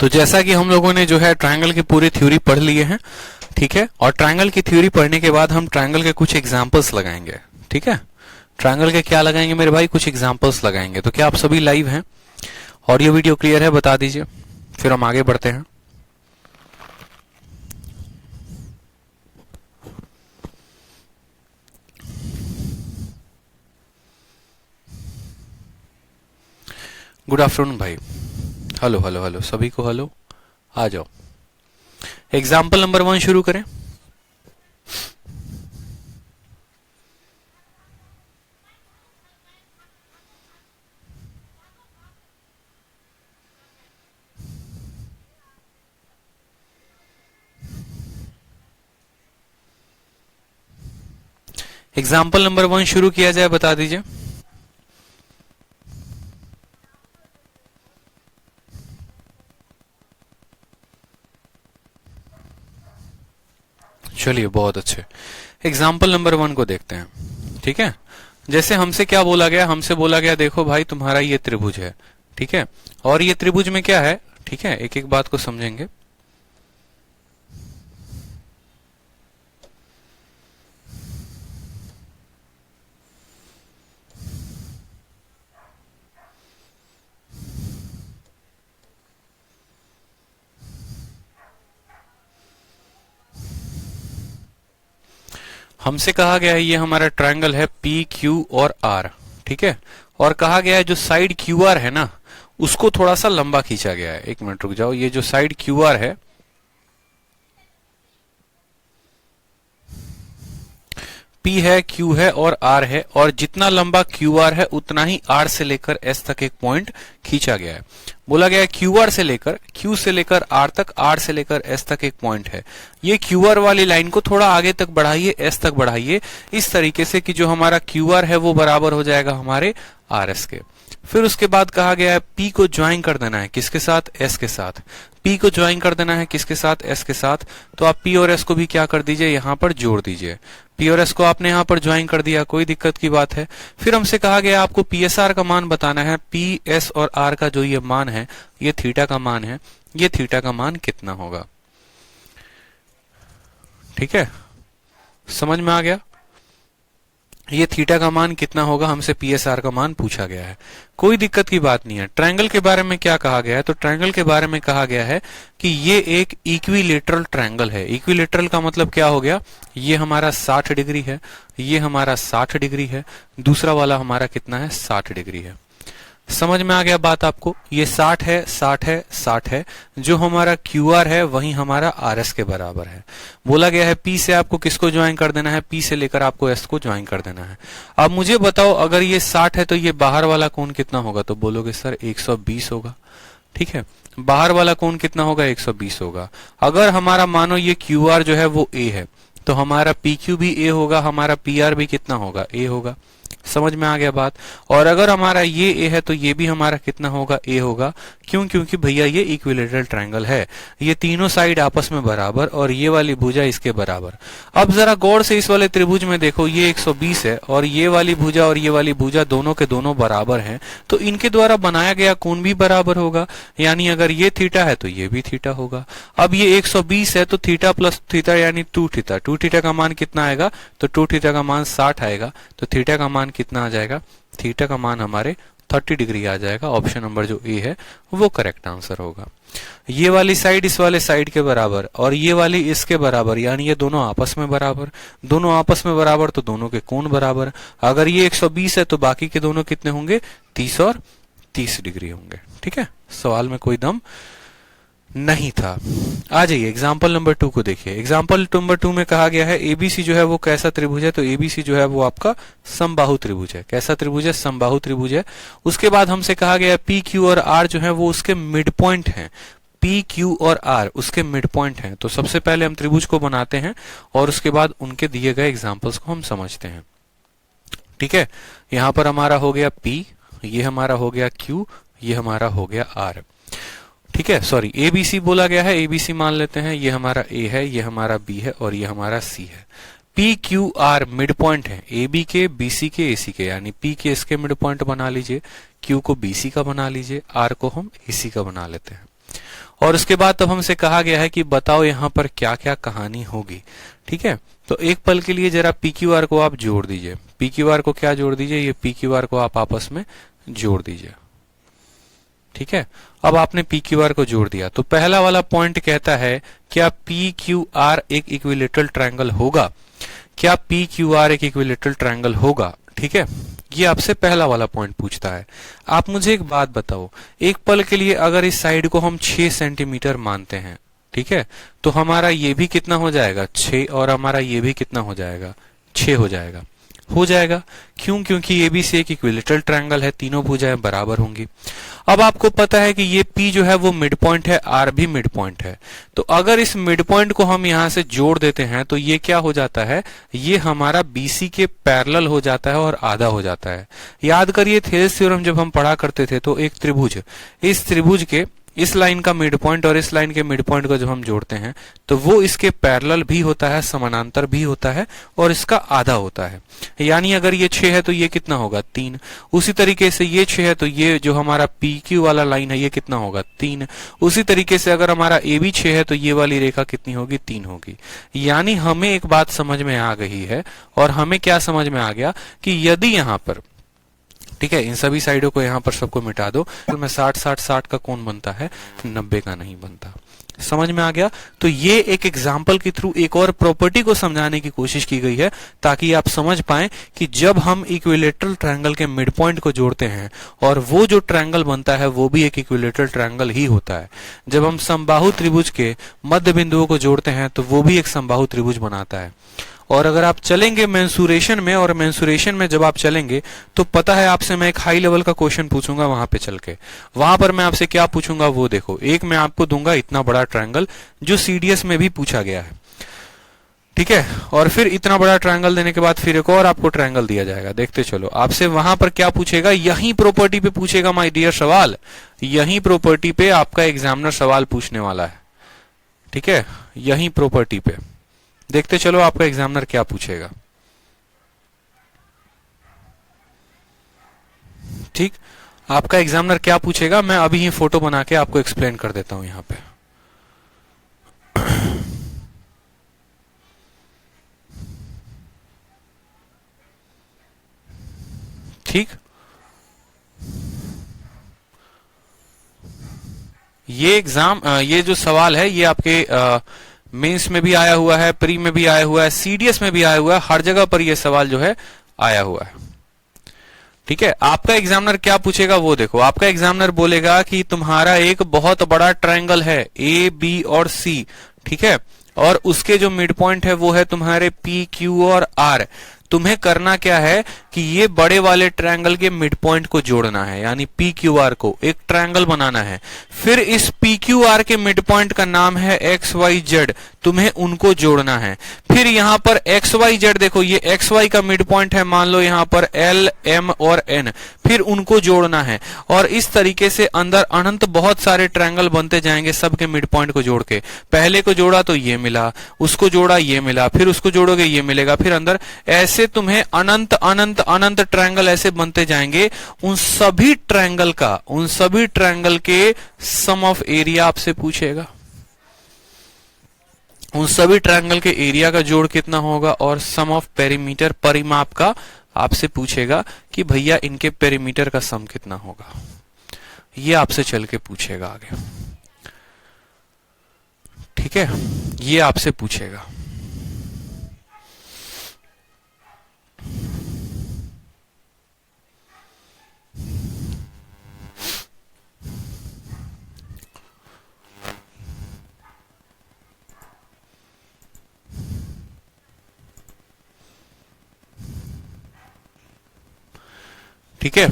तो जैसा कि हम लोगों ने जो है ट्रायंगल की पूरी थ्योरी पढ़ लिए हैं, ठीक है। और ट्रायंगल की थ्योरी पढ़ने के बाद हम ट्रायंगल के कुछ एग्जांपल्स लगाएंगे, ठीक है। ट्रायंगल के क्या लगाएंगे मेरे भाई? कुछ एग्जांपल्स लगाएंगे। तो क्या आप सभी लाइव हैं? ऑडियो वीडियो क्लियर है? बता दीजिए, फिर हम आगे बढ़ते हैं। गुड आफ्टरनून भाई। हेलो हेलो हेलो, सभी को हेलो। आ जाओ, एग्जाम्पल नंबर 1 शुरू करें। एग्जाम्पल नंबर 1 शुरू किया जाए, बता दीजिए। चलिए, बहुत अच्छे। एग्जाम्पल नंबर 1 को देखते हैं, ठीक है। जैसे हमसे क्या बोला गया? हमसे बोला गया देखो भाई तुम्हारा ये त्रिभुज है, ठीक है। और ये त्रिभुज में क्या है, ठीक है, एक एक बात को समझेंगे। हमसे कहा गया है ये हमारा ट्रायंगल है पी क्यू और आर, ठीक है। और कहा गया है जो साइड क्यू आर है ना, उसको थोड़ा सा लंबा खींचा गया है। एक मिनट रुक जाओ, ये जो साइड क्यू आर है, पी है, क्यू है और आर है, और जितना लंबा क्यू आर है उतना ही आर से लेकर एस तक एक पॉइंट खींचा गया है। बोला गया है क्यू आर से लेकर, क्यू से लेकर आर तक, आर से लेकर एस तक एक पॉइंट है। ये क्यू आर वाली लाइन को थोड़ा आगे तक बढ़ाइए, एस तक बढ़ाइए, इस तरीके से कि जो हमारा क्यू आर है वो बराबर हो जाएगा हमारे आर एस के। फिर उसके बाद कहा गया है पी को ज्वाइन कर देना है, किसके साथ? एस के साथ। पी को ज्वाइन कर देना है किसके साथ? एस के साथ। तो आप पी और एस को भी क्या कर दीजिए, यहां पर जोड़ दीजिए। पी और एस को आपने यहां पर ज्वाइन कर दिया, कोई दिक्कत की बात है। फिर हमसे कहा गया आपको पी एस आर का मान बताना है। पी एस और आर का जो ये मान है, ये थीटा का मान है, ये थीटा का मान कितना होगा? ठीक है, समझ में आ गया? ये थीटा का मान कितना होगा, हमसे पीएसआर का मान पूछा गया है। कोई दिक्कत की बात नहीं है। ट्रायंगल के बारे में क्या कहा गया है? तो ट्रायंगल के बारे में कहा गया है कि ये एक इक्विलेटरल ट्रायंगल है। इक्विलेटरल का मतलब क्या हो गया? ये हमारा 60 डिग्री है, ये हमारा 60 डिग्री है, दूसरा वाला हमारा कितना है? 60 डिग्री है। समझ में आ गया बात आपको? ये 60 है, 60 है, 60 है। जो हमारा क्यू आर है वही हमारा आर एस के बराबर है। बोला गया है पी से आपको किसको ज्वाइन कर देना है? पी से लेकर आपको एस को ज्वाइन कर देना है। अब मुझे बताओ, अगर ये 60 है तो ये बाहर वाला कोण कितना होगा? तो बोलोगे सर 120 होगा, ठीक है। बाहर वाला कोण कितना होगा? 120 होगा। अगर हमारा मानो ये क्यू आर जो है वो ए है, तो हमारा पी क्यू भी ए होगा, हमारा पी आर भी कितना होगा? ए होगा। समझ में आ गया बात? और अगर हमारा ये ए है तो ये भी हमारा कितना होगा? ए होगा। क्यों? क्योंकि भैया ये इक्विलेटरल ट्रायंगल है, ये तीनों साइड आपस में बराबर और ये वाली भुजा इसके बराबर। अब जरा गौर से इस वाले त्रिभुज में देखो, ये 120 है और ये वाली भुजा और ये वाली भुजा दोनों के दोनों बराबर हैं, तो इनके द्वारा बनाया गया कोण भी बराबर होगा। यानी अगर ये थीटा है तो ये भी थीटा होगा। अब ये 120 है तो थीटा प्लस थीटा यानी 2 थीटा। 2 थीटा का मान कितना आएगा? तो 2 थीटा का मान 60 आएगा। तो थीटा का मान कितना आ जाएगा? थीटा का मान हमारे 30 डिग्री आ जाएगा। ऑप्शन नंबर जो ए है वो करेक्ट आंसर होगा। ये वाली साइड इस वाले साइड के बराबर और ये वाली इसके बराबर, यानी ये दोनों आपस में बराबर। दोनों आपस में बराबर तो दोनों के कोण बराबर। अगर ये 120 है तो बाकी के दोनों कितने होंगे? 30 और 30 डिग्री होंगे। ठीक है, सवाल में कोई दम नहीं था। आ जाइए एग्जाम्पल नंबर 2 को देखिए। एग्जाम्पल नंबर 2 में कहा गया है एबीसी जो है वो कैसा त्रिभुज है? तो एबीसी जो है वो आपका समबाहु त्रिभुज है। कैसा त्रिभुज है? समबाहु त्रिभुज है। उसके बाद हमसे कहा गया है पी क्यू और आर जो है वो उसके मिड पॉइंट है। पी क्यू और आर उसके मिड पॉइंट हैं। तो सबसे पहले हम त्रिभुज को बनाते हैं और उसके बाद उनके दिए गए एग्जाम्पल्स को हम समझते हैं। ठीक है, यहां पर हमारा हो गया पी, ये हमारा हो गया क्यू, ये हमारा हो गया आर। ठीक है, सॉरी एबीसी बोला गया है, एबीसी मान लेते हैं। ये हमारा ए है, ये हमारा बी है और ये हमारा सी है। P Q R mid point है, ए बी के, बी सी के, ए सी के। यानी पी के इसके मिड पॉइंट बना लीजिए, क्यू को बी सी का बना लीजिए, आर को हम ए सी का बना लेते हैं। और उसके बाद तब हमसे कहा गया है कि बताओ यहाँ पर क्या क्या कहानी होगी। ठीक है, तो एक पल के लिए जरा पी क्यू आर को आप जोड़ दीजिए। पी क्यू आर को क्या जोड़ दीजिए, ये पी क्यू आर को आप आपस में जोड़ दीजिए। ठीक है, अब आपने पी क्यू आर को जोड़ दिया तो पहला वाला पॉइंट कहता है क्या पी क्यू आर एक इक्विलेटरल ट्रायंगल होगा, क्या पी क्यू आर एक इक्विलेटरल ट्रायंगल होगा। ठीक है, ये आपसे पहला वाला पॉइंट पूछता है। आप मुझे एक बात बताओ, एक पल के लिए अगर इस साइड को हम 6 सेंटीमीटर मानते हैं, ठीक है, तो हमारा ये भी कितना हो जाएगा 6, और हमारा ये भी कितना हो जाएगा 6 हो जाएगा। क्यों, क्योंकि ये भी से एक इक्विलेटरल ट्रायंगल है, तीनों भुजाएं बराबर होंगी। अब आपको पता है कि ये P जो है वो मिड पॉइंट है, R भी मिड पॉइंट है, तो अगर इस मिड पॉइंट को हम यहां से जोड़ देते हैं तो ये क्या हो जाता है, ये हमारा BC के पैरेलल हो जाता है और आधा हो जाता है। याद करिए थेल्स थ्योरम जब हम पढ़ा करते थे तो एक त्रिभुज, इस त्रिभुज के इस लाइन का मिड पॉइंट और इस लाइन के मिड पॉइंट को जब हम जोड़ते हैं तो वो इसके पैरेलल भी होता है, समानांतर भी होता है और इसका आधा होता है। यानी अगर ये 6 है तो ये कितना होगा 3। उसी तरीके से ये 6 है तो ये जो हमारा PQ वाला लाइन है ये कितना होगा 3। उसी तरीके से अगर हमारा AB 6 है तो ये वाली रेखा कितनी होगी 3 होगी। यानी हमें एक बात समझ में आ गई है, और हमें क्या समझ में आ गया कि यदि यहां पर, ठीक है, इन सभी साइडों को यहां पर सबको मिटा दो तो मैं 60-60-60 का कौन बनता है 90 का नहीं बनता। समझ में आ गया। तो ये एक एग्जाम्पल के थ्रू एक और प्रॉपर्टी को समझाने की कोशिश की गई है ताकि आप समझ पाएं कि जब हम इक्विलेटरल ट्रायंगल के मिड पॉइंट को जोड़ते हैं और वो जो ट्रायंगल बनता है वो भी एक इक्विलेटरल ट्रायंगल ही होता है। जब हम समबाहु त्रिभुज के मध्य बिंदुओं को जोड़ते हैं तो वो भी एक समबाहु त्रिभुज बनाता है। और अगर आप चलेंगे मेंसुरेशन में, और मेंसुरेशन में जब आप चलेंगे तो पता है आपसे मैं एक हाई लेवल का क्वेश्चन पूछूंगा वहां पे चल के, वहां पर मैं आपसे क्या पूछूंगा वो देखो। एक मैं आपको दूंगा इतना बड़ा ट्रायंगल जो सीडीएस में भी पूछा गया है, ठीक है, और फिर इतना बड़ा ट्रायंगल देने के बाद फिर एक और आपको ट्रायंगल दिया जाएगा। देखते चलो आपसे वहां पर क्या पूछेगा, यही प्रॉपर्टी पे पूछेगा माय डियर सवाल, यही प्रॉपर्टी पे आपका एग्जामिनर सवाल पूछने वाला है। ठीक है, यही प्रॉपर्टी पे देखते चलो आपका एग्जामिनर क्या पूछेगा। ठीक, आपका एग्जामिनर क्या पूछेगा मैं अभी ही फोटो बना के आपको एक्सप्लेन कर देता हूं यहां पे। ठीक, ये जो सवाल है ये आपके मेंस में भी आया हुआ है, प्री में भी आया हुआ है, सीडीएस में भी आया हुआ है, हर जगह पर ये सवाल जो है आया हुआ है। ठीक है, आपका एग्जामिनर क्या पूछेगा वो देखो। आपका एग्जामिनर बोलेगा कि तुम्हारा एक बहुत बड़ा ट्रायंगल है ए बी और सी, ठीक है, और उसके जो मिड पॉइंट है वो है तुम्हारे पी क्यू और आर। तुम्हें करना क्या है कि ये बड़े वाले ट्रायंगल के मिड पॉइंट को जोड़ना है, यानी पी क्यू आर को एक ट्रायंगल बनाना है। फिर इस पी क्यू आर के मिड पॉइंट का नाम है एक्स वाई जेड, तुम्हें उनको जोड़ना है। फिर यहां पर एक्स वाई जेड देखो, ये एक्स वाई का मिड पॉइंट है, मान लो यहां पर एल एम और एन, फिर उनको जोड़ना है। और इस तरीके से अंदर अनंत बहुत सारे ट्रायंगल बनते जाएंगे सबके मिड पॉइंट को जोड़ के। पहले को जोड़ा तो ये मिला, उसको जोड़ा ये मिला, फिर उसको जोड़ोगे ये मिलेगा, फिर अंदर ऐसे तुम्हें अनंत अनंत अनंत ट्रायंगल ऐसे बनते जाएंगे। उन सभी ट्रायंगल के सम ऑफ एरिया आपसे पूछेगा, उन सभी ट्रायंगल के एरिया का जोड़ कितना होगा, और सम ऑफ पेरीमीटर परिमाप का आपसे पूछेगा कि भैया इनके पेरीमीटर का सम कितना होगा। ये आपसे चल के पूछेगा आगे। ठीक है, ये आपसे पूछेगा। ठीक है,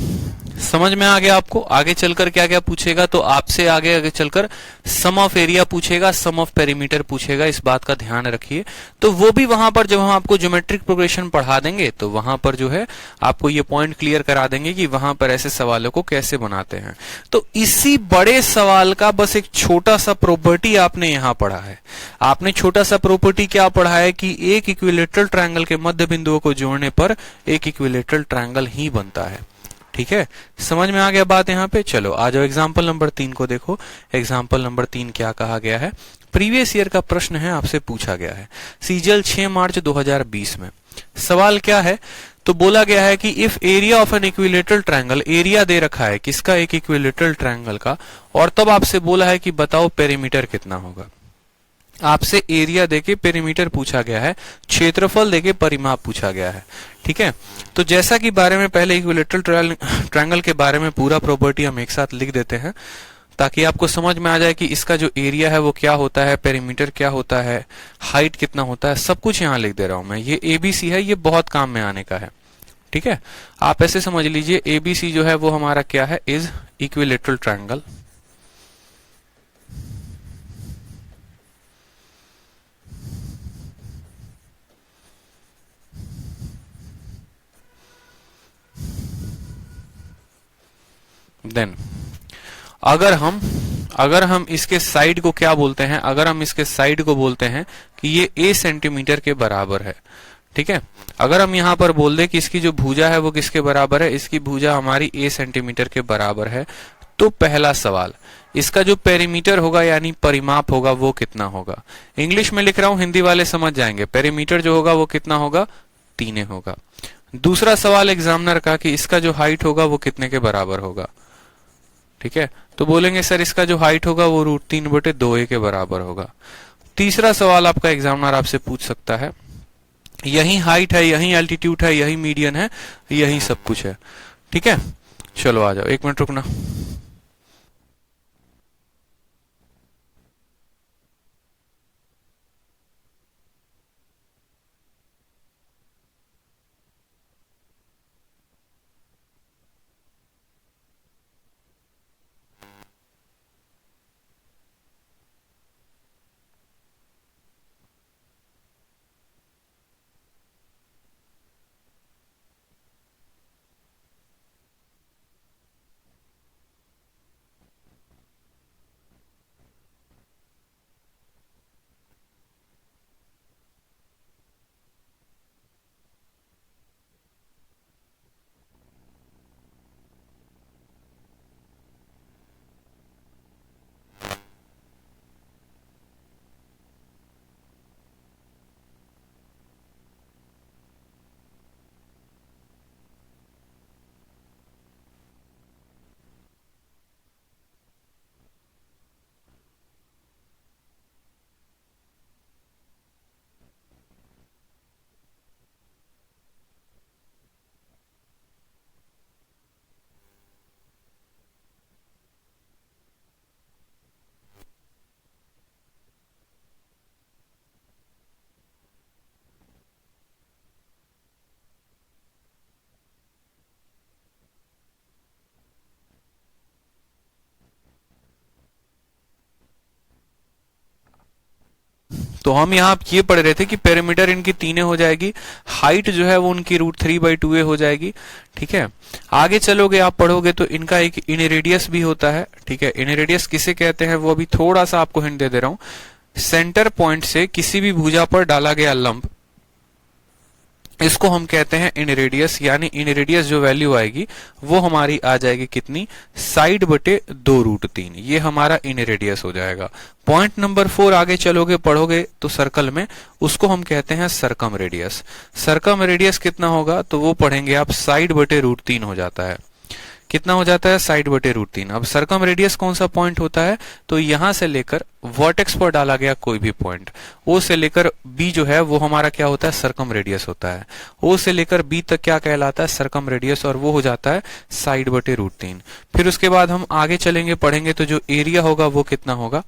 समझ में आ गया आपको। आगे चलकर क्या क्या पूछेगा, तो आपसे आगे चलकर सम ऑफ एरिया पूछेगा, सम ऑफ पेरीमीटर पूछेगा, इस बात का ध्यान रखिए। तो वो भी वहां पर जब हम आपको ज्योमेट्रिक प्रोग्रेशन पढ़ा देंगे तो वहां पर जो है आपको ये पॉइंट क्लियर करा देंगे कि वहां पर ऐसे सवालों को कैसे बनाते हैं। तो इसी बड़े सवाल का बस एक छोटा सा प्रॉपर्टी आपने यहां पढ़ा है। आपने छोटा सा प्रॉपर्टी क्या पढ़ा है कि एक इक्विलेटरल ट्रायंगल के मध्य बिंदुओं को जोड़ने पर एक इक्विलेटरल ट्रायंगल ही बनता है। ठीक है, समझ में आ गया बात यहाँ पे। चलो आ जाओ एग्जाम्पल नंबर 3 को देखो। एग्जाम्पल नंबर 3 क्या कहा गया है, प्रीवियस ईयर का प्रश्न है, आपसे पूछा गया है सीजीएल 6 मार्च 2020 में। सवाल क्या है, तो बोला गया है कि if area of an equilateral triangle, area दे रखा है किसका, एक इक्विलेटरल ट्रायंगल का, और तब आपसे बोला है कि बताओ पेरीमीटर कितना होगा। आपसे एरिया देके पेरीमीटर पूछा गया है, क्षेत्रफल देके परिमाप पूछा गया है। ठीक है, तो जैसा कि बारे में पहले इक्विलेटरल ट्रायंगल के बारे में पूरा प्रॉपर्टी हम एक साथ लिख देते हैं ताकि आपको समझ में आ जाए कि इसका जो एरिया है वो क्या होता है, पेरीमीटर क्या होता है, हाइट कितना होता है, सब कुछ यहाँ लिख दे रहा हूं मैं। ये एबीसी है, ये बहुत काम में आने का है। ठीक है, आप ऐसे समझ लीजिए एबीसी जो है वो हमारा क्या है, इज इक्विलेटरल ट्रायंगल। देन अगर हम इसके साइड को क्या बोलते हैं, अगर हम इसके साइड को बोलते हैं कि ये a सेंटीमीटर के बराबर है। ठीक है, अगर हम यहां पर बोल दें कि इसकी जो भुजा है वो किसके बराबर है, इसकी भुजा हमारी a सेंटीमीटर के बराबर है, तो पहला सवाल, इसका जो पेरीमीटर होगा यानी परिमाप होगा वो कितना होगा। इंग्लिश में लिख रहा हूं, हिंदी वाले समझ जाएंगे। पेरीमीटर जो होगा वो कितना होगा, 3 होगा। दूसरा सवाल एग्जामिनर का कि इसका जो हाइट होगा वो कितने के बराबर होगा। ठीक है, तो बोलेंगे सर इसका जो हाइट होगा वो √3/2a के बराबर होगा। तीसरा सवाल आपका एग्जामिनर आपसे पूछ सकता है, यही हाइट है, यही एल्टीट्यूड है, यही मीडियन है, यही सब कुछ है। ठीक है, चलो आ जाओ, 1 मिनट रुकना। तो हम यहाँ ये पढ़ रहे थे कि पेरीमीटर इनकी 3 हो जाएगी, हाइट जो है वो उनकी √3/2a हो जाएगी। ठीक है, आगे चलोगे आप पढ़ोगे तो इनका एक इनरेडियस भी होता है। ठीक है, इनरेडियस किसे कहते हैं वो अभी थोड़ा सा आपको हिंट दे रहा हूं। सेंटर पॉइंट से किसी भी भुजा पर डाला गया लंब, इसको हम कहते हैं इनरेडियस, यानी इनरेडियस जो वैल्यू आएगी वो हमारी आ जाएगी कितनी, साइड/2√3। ये हमारा इनरेडियस हो जाएगा। पॉइंट नंबर 4 आगे चलोगे पढ़ोगे तो सर्कल में, उसको हम कहते हैं सरकम रेडियस। सरकम रेडियस कितना होगा तो वो पढ़ेंगे आप, साइड/√3 हो जाता है। कितना हो जाता है, साइड/√3। अब सरकम रेडियस कौन सा पॉइंट होता है, तो यहां से लेकर वर्टेक्स पर डाला गया कोई भी पॉइंट, ओ से लेकर बी जो है वो हमारा क्या होता है, सरकम रेडियस होता है। ओ से लेकर बी तक क्या कहलाता है, सरकम रेडियस, और वो हो जाता है साइड/√3। फिर उसके बाद हम आगे चलेंगे पढ़ेंगे तो जो एरिया होगा वो कितना होगा।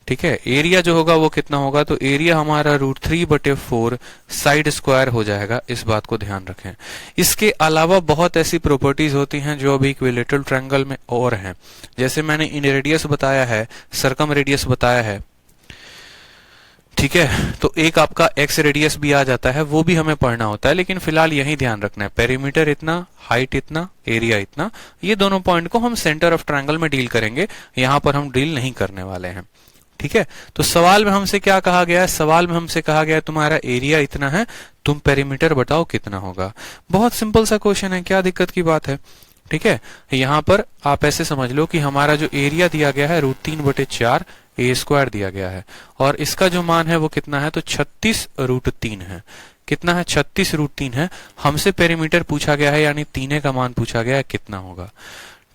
ठीक है, एरिया जो होगा वो कितना होगा, तो एरिया हमारा √3/4 साइड स्क्वायर हो जाएगा। इस बात को ध्यान रखें। इसके अलावा बहुत ऐसी प्रॉपर्टीज होती हैं जो अभी इक्विलेटरल ट्रायंगल में और हैं, जैसे मैंने इनरेडियस बताया है, सरकम रेडियस बताया है। ठीक है, तो एक आपका एक्स रेडियस भी आ जाता है, वो भी हमें पढ़ना होता है, लेकिन फिलहाल यही ध्यान रखना है, पेरीमीटर इतना, हाइट इतना, एरिया इतना। ये दोनों पॉइंट को हम सेंटर ऑफ ट्रायंगल में डील करेंगे, यहां पर हम डील नहीं करने वाले हैं। ठीक है, तो सवाल में हमसे क्या कहा गया है, सवाल में हमसे कहा गया है तुम्हारा एरिया इतना है, तुम पेरीमीटर बताओ कितना होगा। बहुत सिंपल सा क्वेश्चन है, क्या दिक्कत की बात है। ठीक है, यहां पर आप ऐसे समझ लो कि हमारा जो एरिया दिया गया है √3/4 ए स्क्वायर दिया गया है, और इसका जो मान है वो कितना है, तो 36√3 है। कितना है, 36√3 है। हमसे पेरीमीटर पूछा गया है, यानी 3 का मान पूछा गया है, कितना होगा।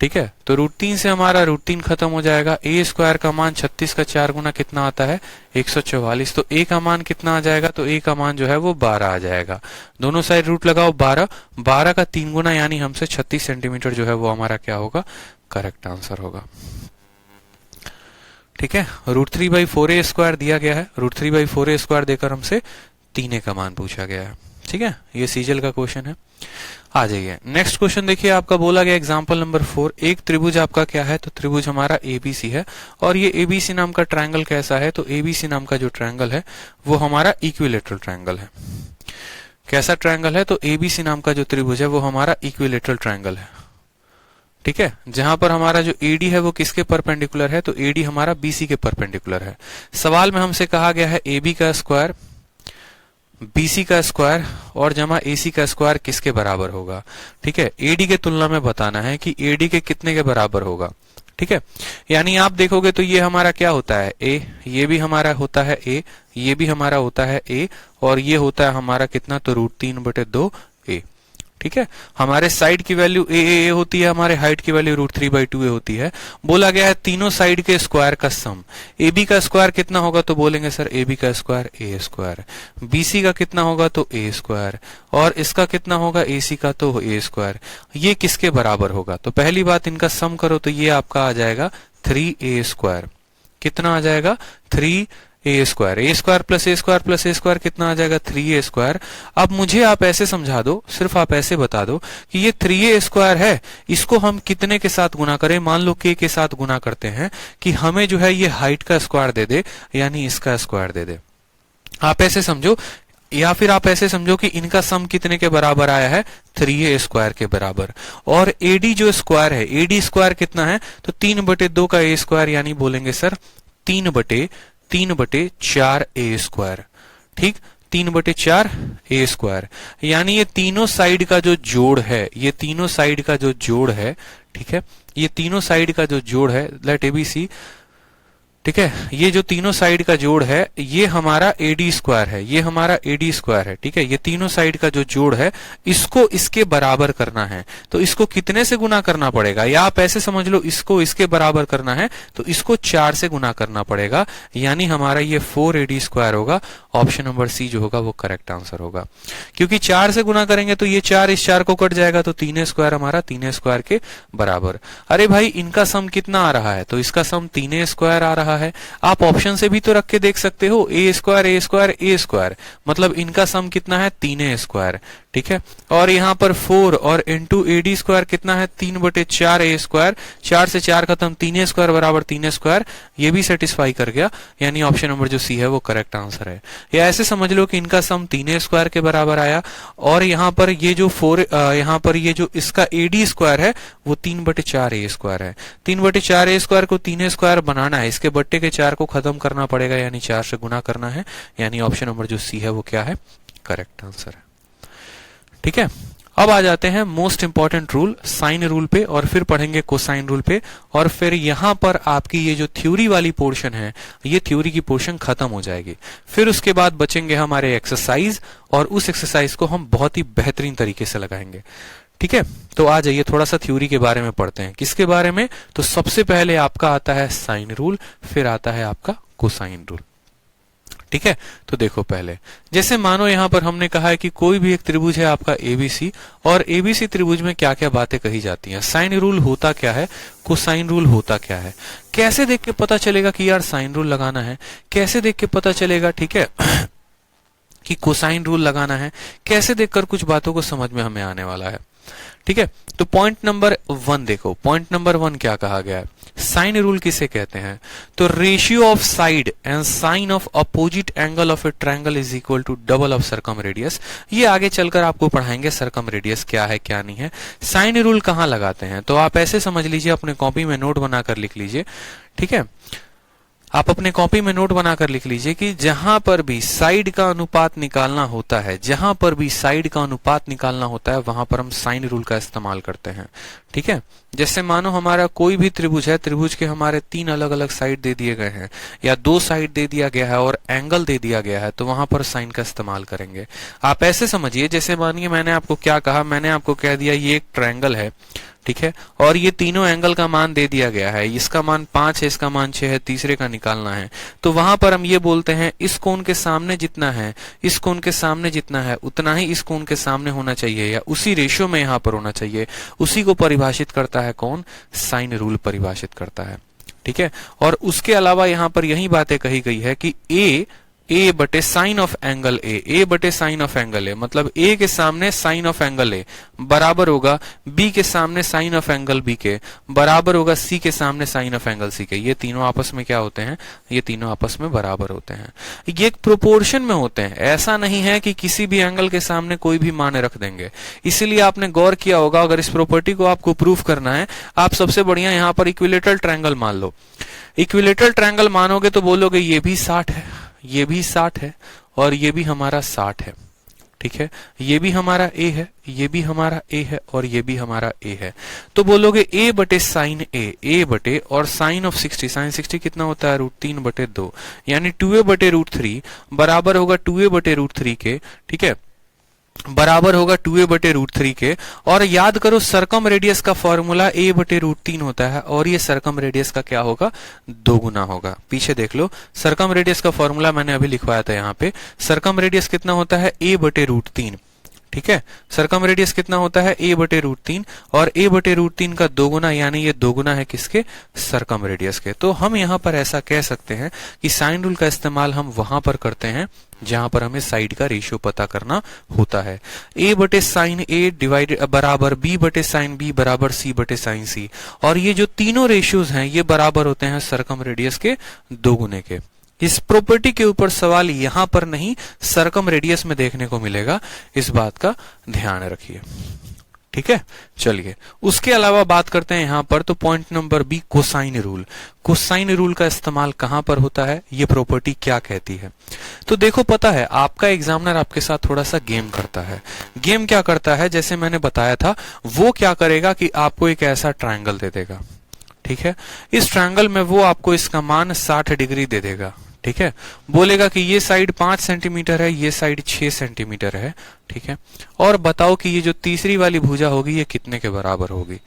ठीक है, तो √3 से हमारा √3 खत्म हो जाएगा। ए स्क्वायर का मान 36 का 4 गुना कितना आता है, 144। तो ए का मान कितना आ जाएगा, तो ए का मान जो है वो 12 आ जाएगा। दोनों साइड रूट लगाओ 12, 12 का 3 गुना यानी हमसे 36 सेंटीमीटर जो है वो हमारा क्या होगा, करेक्ट आंसर होगा। ठीक है, √3/4 स्क्वायर दिया गया है, √3/4 स्क्वायर देकर हमसे 3 का मान पूछा गया है। ठीक है, ये सीजल का क्वेश्चन है। आ जाइए नेक्स्ट क्वेश्चन देखिए, आपका बोला गया एग्जांपल नंबर 4, एक त्रिभुज आपका क्या है, तो त्रिभुज हमारा एबीसी है, और ये एबीसी नाम का ट्रायंगल कैसा है, तो एबीसी नाम का जो ट्रायंगल है वो हमारा इक्विलेटरल ट्रायंगल है। कैसा ट्रायंगल है, तो एबीसी नाम का जो त्रिभुज है वो हमारा इक्विलेटरल ट्रायंगल है। ठीक है, जहां पर हमारा जो एडी है वो किसके परपेंडिकुलर है, तो एडी हमारा बीसी के परपेंडिकुलर है। सवाल में हमसे कहा गया है एबी का स्क्वायर, बीसी का स्क्वायर और जमा एसी का स्क्वायर किसके बराबर होगा। ठीक है, एडी के तुलना में बताना है कि एडी के कितने के बराबर होगा। ठीक है, यानी आप देखोगे तो ये हमारा क्या होता है, ए, ये भी हमारा होता है ए, ये भी हमारा होता है ए, और ये होता है हमारा कितना, तो √3/2 ए। ठीक है, हमारे साइड की वैल्यू ए होती है, हमारे हाइट की वैल्यू √3/2 होती है। बोला गया है तीनों साइड के स्क्वायर का सम। ए बी का स्क्वायर कितना होगा, तो बोलेंगे सर ए बी का स्क्वायर ए स्क्वायर, बीसी का कितना होगा, तो ए स्क्वायर, और इसका कितना होगा ए सी का, तो ए स्क्वायर। ये किसके बराबर होगा, तो पहली बात इनका सम करो तो ये आपका आ जाएगा 3a स्क्वायर। कितना आ जाएगा, 3a स्क्वायर, ए स्क्वायर प्लस ए स्क्वायर प्लस ए स्क्वायर कितना आ जाएगा, 3a स्क्वायर। अब मुझे आप ऐसे समझा दो, सिर्फ आप ऐसे बता दो कि ये 3a स्क्वायर है, इसको हम कितने के साथ गुना करें, मान लो k के साथ गुना करते हैं कि हमें जो है ये हाइट का स्क्वायर दे दे, यानी इसका स्क्वायर दे दे। आप ऐसे समझो, या फिर आप ऐसे समझो कि इनका सम कितने के बराबर आया है, 3a स्क्वायर के बराबर। और एडी जो स्क्वायर है, एडी स्क्वायर कितना है, तो 3/2 का a स्क्वायर, यानी बोलेंगे सर 3/4 a स्क्वायर। ठीक, 3/4 a स्क्वायर, यानी ये तीनों साइड का जो जोड़ है, ये तीनों साइड का जो जोड़ है, ठीक है, ये तीनों साइड का जो जोड़ है, लेट एबीसी, ठीक है, ये जो तीनों साइड का जोड़ है ये हमारा एडी स्क्वायर है, ये हमारा एडी स्क्वायर है। ठीक है, ये तीनों साइड का जो जोड़ है इसको इसके बराबर करना है, तो इसको कितने से गुना करना पड़ेगा, या आप ऐसे समझ लो इसको इसके बराबर करना है तो इसको 4 से गुना करना पड़ेगा, यानी हमारा ये 4ad स्क्वायर होगा। ऑप्शन नंबर सी जो होगा वो करेक्ट आंसर होगा, क्योंकि 4 से गुना करेंगे तो ये 4 इस 4 को कट जाएगा, तो 3a स्क्वायर हमारा 3a स्क्वायर के बराबर। अरे भाई इनका सम कितना आ रहा है, तो इसका सम 3a स्क्वायर आ रहा है। आप ऑप्शन से भी तो रख के देख सकते हो, a square a square a square, मतलब इनका सम कितना है, 3a स्क्वायर। ठीक है, और यहाँ पर 4 और इंटू ad स्क्वायर कितना है, 3/4 a स्क्वायर, 4 से 4 खत्म, 3a स्क्वायर बराबर 3a स्क्वायर, ये भी सेटिस्फाई कर गया, यानी ऑप्शन नंबर जो सी है वो करेक्ट आंसर है। या ऐसे समझ लो कि इनका सम 3a स्क्वायर के बराबर आया, और यहाँ पर ये जो यहाँ पर ये जो इसका ad स्क्वायर है वो 3/4 a स्क्वायर है। 3/4 a स्क्वायर को 3a स्क्वायर बनाना है, इसके बट्टे के 4 को खत्म करना पड़ेगा, यानी 4 से गुना करना है, यानी ऑप्शन नंबर जो सी है वो क्या है, करेक्ट आंसर है। ठीक है, अब आ जाते हैं most important rule, sine rule पे, और फिर पढ़ेंगे कोसाइन रूल पे, और फिर यहां पर आपकी ये जो थ्योरी वाली पोर्शन है ये थ्योरी की पोर्शन खत्म हो जाएगी। फिर उसके बाद बचेंगे हमारे एक्सरसाइज, और उस एक्सरसाइज को हम बहुत ही बेहतरीन तरीके से लगाएंगे। ठीक है, तो आ जाइए थोड़ा सा थ्योरी के बारे में पढ़ते हैं। किसके बारे में, तो सबसे पहले आपका आता है साइन रूल, फिर आता है आपका कोसाइन रूल। ठीक है, तो देखो पहले, जैसे मानो यहां पर हमने कहा है कि कोई भी एक त्रिभुज है आपका एबीसी, और एबीसी त्रिभुज में क्या क्या बातें कही जाती हैं, साइन रूल होता क्या है, कोसाइन रूल होता क्या है, कैसे देख के पता चलेगा कि यार साइन रूल लगाना है, कैसे देख के पता चलेगा, ठीक है, कि कोसाइन रूल लगाना है, कैसे देखकर कुछ बातों को समझ में हमें आने वाला है। ठीक है, तो पॉइंट नंबर 1 देखो, पॉइंट नंबर 1 क्या कहा गया है, साइन रूल किसे कहते हैं, तो ratio of side and sine of opposite angle of a triangle is equal to double of circumradius. ये आगे चलकर आपको पढ़ाएंगे सर्कम रेडियस क्या है क्या नहीं है। साइन रूल कहां लगाते हैं, तो आप ऐसे समझ लीजिए, अपने कॉपी में नोट बनाकर लिख लीजिए। ठीक है, आप अपने कॉपी में नोट बनाकर लिख लीजिए कि जहां पर भी साइड का अनुपात निकालना होता है, जहां पर भी साइड का अनुपात निकालना होता है वहां पर हम साइन रूल का इस्तेमाल करते हैं। ठीक है, जैसे मानो हमारा कोई भी त्रिभुज है, त्रिभुज के हमारे 3 अलग अलग साइड दे दिए गए हैं या 2 साइड दे दिया गया है और एंगल दे दिया गया है, तो वहां पर साइन का इस्तेमाल करेंगे। आप ऐसे समझिए, जैसे मानिए मैंने आपको क्या कहा, मैंने आपको कह दिया ये एक ट्रायंगल है, ठीक है, और ये तीनों एंगल का मान दे दिया गया है, इसका मान 5 है, इसका मान 6 है, तीसरे का निकालना है। तो वहां पर हम ये बोलते हैं इस कोण के सामने जितना है, इस कोण के सामने जितना है उतना ही इस कोण के सामने होना चाहिए या उसी रेशियो में यहां पर होना चाहिए। उसी को परिभाषित करता है कौन? साइन रूल परिभाषित करता है। ठीक है, और उसके अलावा यहां पर यही बातें कही गई है कि ए बटे साइन ऑफ एंगल ए बटे साइन ऑफ एंगल ए, मतलब ए के सामने साइन ऑफ एंगल ए बराबर होगा बी के सामने साइन ऑफ एंगल बी के, बराबर होगा सी के सामने साइन ऑफ एंगल सी के। ये तीनों आपस में क्या होते हैं? ये तीनों आपस में बराबर होते हैं। ये एक प्रोपोर्शन में होते हैं, ऐसा नहीं है कि किसी भी एंगल के सामने कोई भी मान रख देंगे। इसीलिए आपने गौर किया होगा, अगर इस प्रॉपर्टी को आपको प्रूफ करना है, आप सबसे बढ़िया यहां पर इक्विलेटरल ट्रायंगल मान लो। इक्विलेटरल ट्रायंगल मानोगे तो बोलोगे ये भी 60 है, ये भी 60 है और ये भी हमारा 60 है। ठीक है, ये भी हमारा ए है, ये भी हमारा ए है और ये भी हमारा ए है। तो बोलोगे ए बटे साइन ए बटे और साइन ऑफ 60, साइन 60 कितना होता है? √3 बटे 2, यानी 2a बटे √3 बराबर होगा 2a बटे √3 के। ठीक है, बराबर होगा 2a बटे √3 के। और याद करो सरकम रेडियस का फॉर्मूला a बटे √3 होता है और ये सरकम रेडियस का क्या होगा? 2 गुना होगा। पीछे देख लो, सरकम रेडियस का फॉर्मूला मैंने अभी लिखवाया था यहाँ पे। सरकम रेडियस कितना होता है? a बटे √3। ठीक है, सरकम रेडियस कितना होता है? a बटे √3 और a बटे √3 का 2 गुना, यानी ये 2 गुना है किसके? सरकम रेडियस के। तो हम यहाँ पर ऐसा कह सकते हैं कि साइन रूल का इस्तेमाल हम वहां पर करते हैं जहां पर हमें साइड का रेशियो पता करना होता है। a बटे साइन a डिवाइडेड बराबर b बटे साइन b बराबर c बटे साइन c, और ये जो तीनों रेशियोज हैं ये बराबर होते हैं सरकम रेडियस के 2 गुने के। इस प्रॉपर्टी के ऊपर सवाल यहां पर नहीं, सरकम रेडियस में देखने को मिलेगा, इस बात का ध्यान रखिए। ठीक है, चलिए उसके अलावा बात करते हैं यहां पर। तो point number B, cosine rule. Cosine rule का इस्तेमाल कहां पर होता है, ये प्रॉपर्टी क्या कहती है? तो देखो, पता है आपका एग्जामिनर आपके साथ थोड़ा सा गेम करता है। गेम क्या करता है? जैसे मैंने बताया था, वो क्या करेगा कि आपको एक ऐसा ट्रायंगल दे देगा। ठीक है, इस ट्रायंगल में वो आपको इसका मान 60 डिग्री दे देगा। ठीक है, बोलेगा कि ये साइड 5 सेंटीमीटर है, ये साइड 6 सेंटीमीटर है। ठीक है, और बताओ कि ये जो तीसरी वाली भुजा होगी ये कितने के बराबर होगी?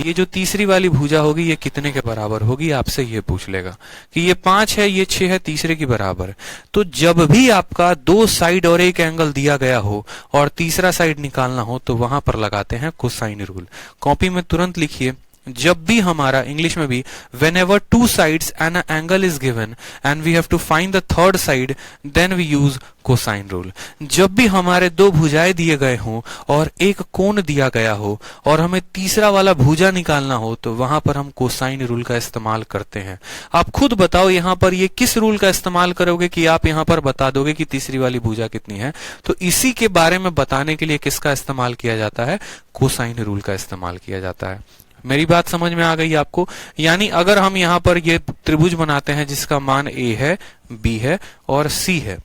ये जो तीसरी वाली भुजा होगी ये कितने के बराबर होगी? आपसे ये पूछ लेगा कि ये 5 है, ये 6 है, तीसरे की बराबर। तो जब भी आपका 2 साइड और एक एंगल दिया गया हो और तीसरा साइड निकालना हो तो वहां पर लगाते हैं कोसाइन रूल। कॉपी में तुरंत लिखिए, जब भी हमारा इंग्लिश में भी whenever 2 sides and an angle is given and we have to find the third side, then we use cosine rule. जब भी हमारे 2 भुजाएं दिए गए हों और एक कोण दिया गया हो और हमें तीसरा वाला भुजा निकालना हो तो वहां पर हम कोसाइन रूल का इस्तेमाल करते हैं। आप खुद बताओ यहाँ पर ये किस रूल का इस्तेमाल करोगे कि आप यहाँ पर बता दोगे कि तीसरी वाली भुजा कितनी है? तो इसी के बारे में बताने के लिए किसका इस्तेमाल किया जाता है? कोसाइन रूल का इस्तेमाल किया जाता है। मेरी बात समझ में आ गई आपको? यानी अगर हम यहाँ पर ये त्रिभुज बनाते हैं जिसका मान a है, b है और c है,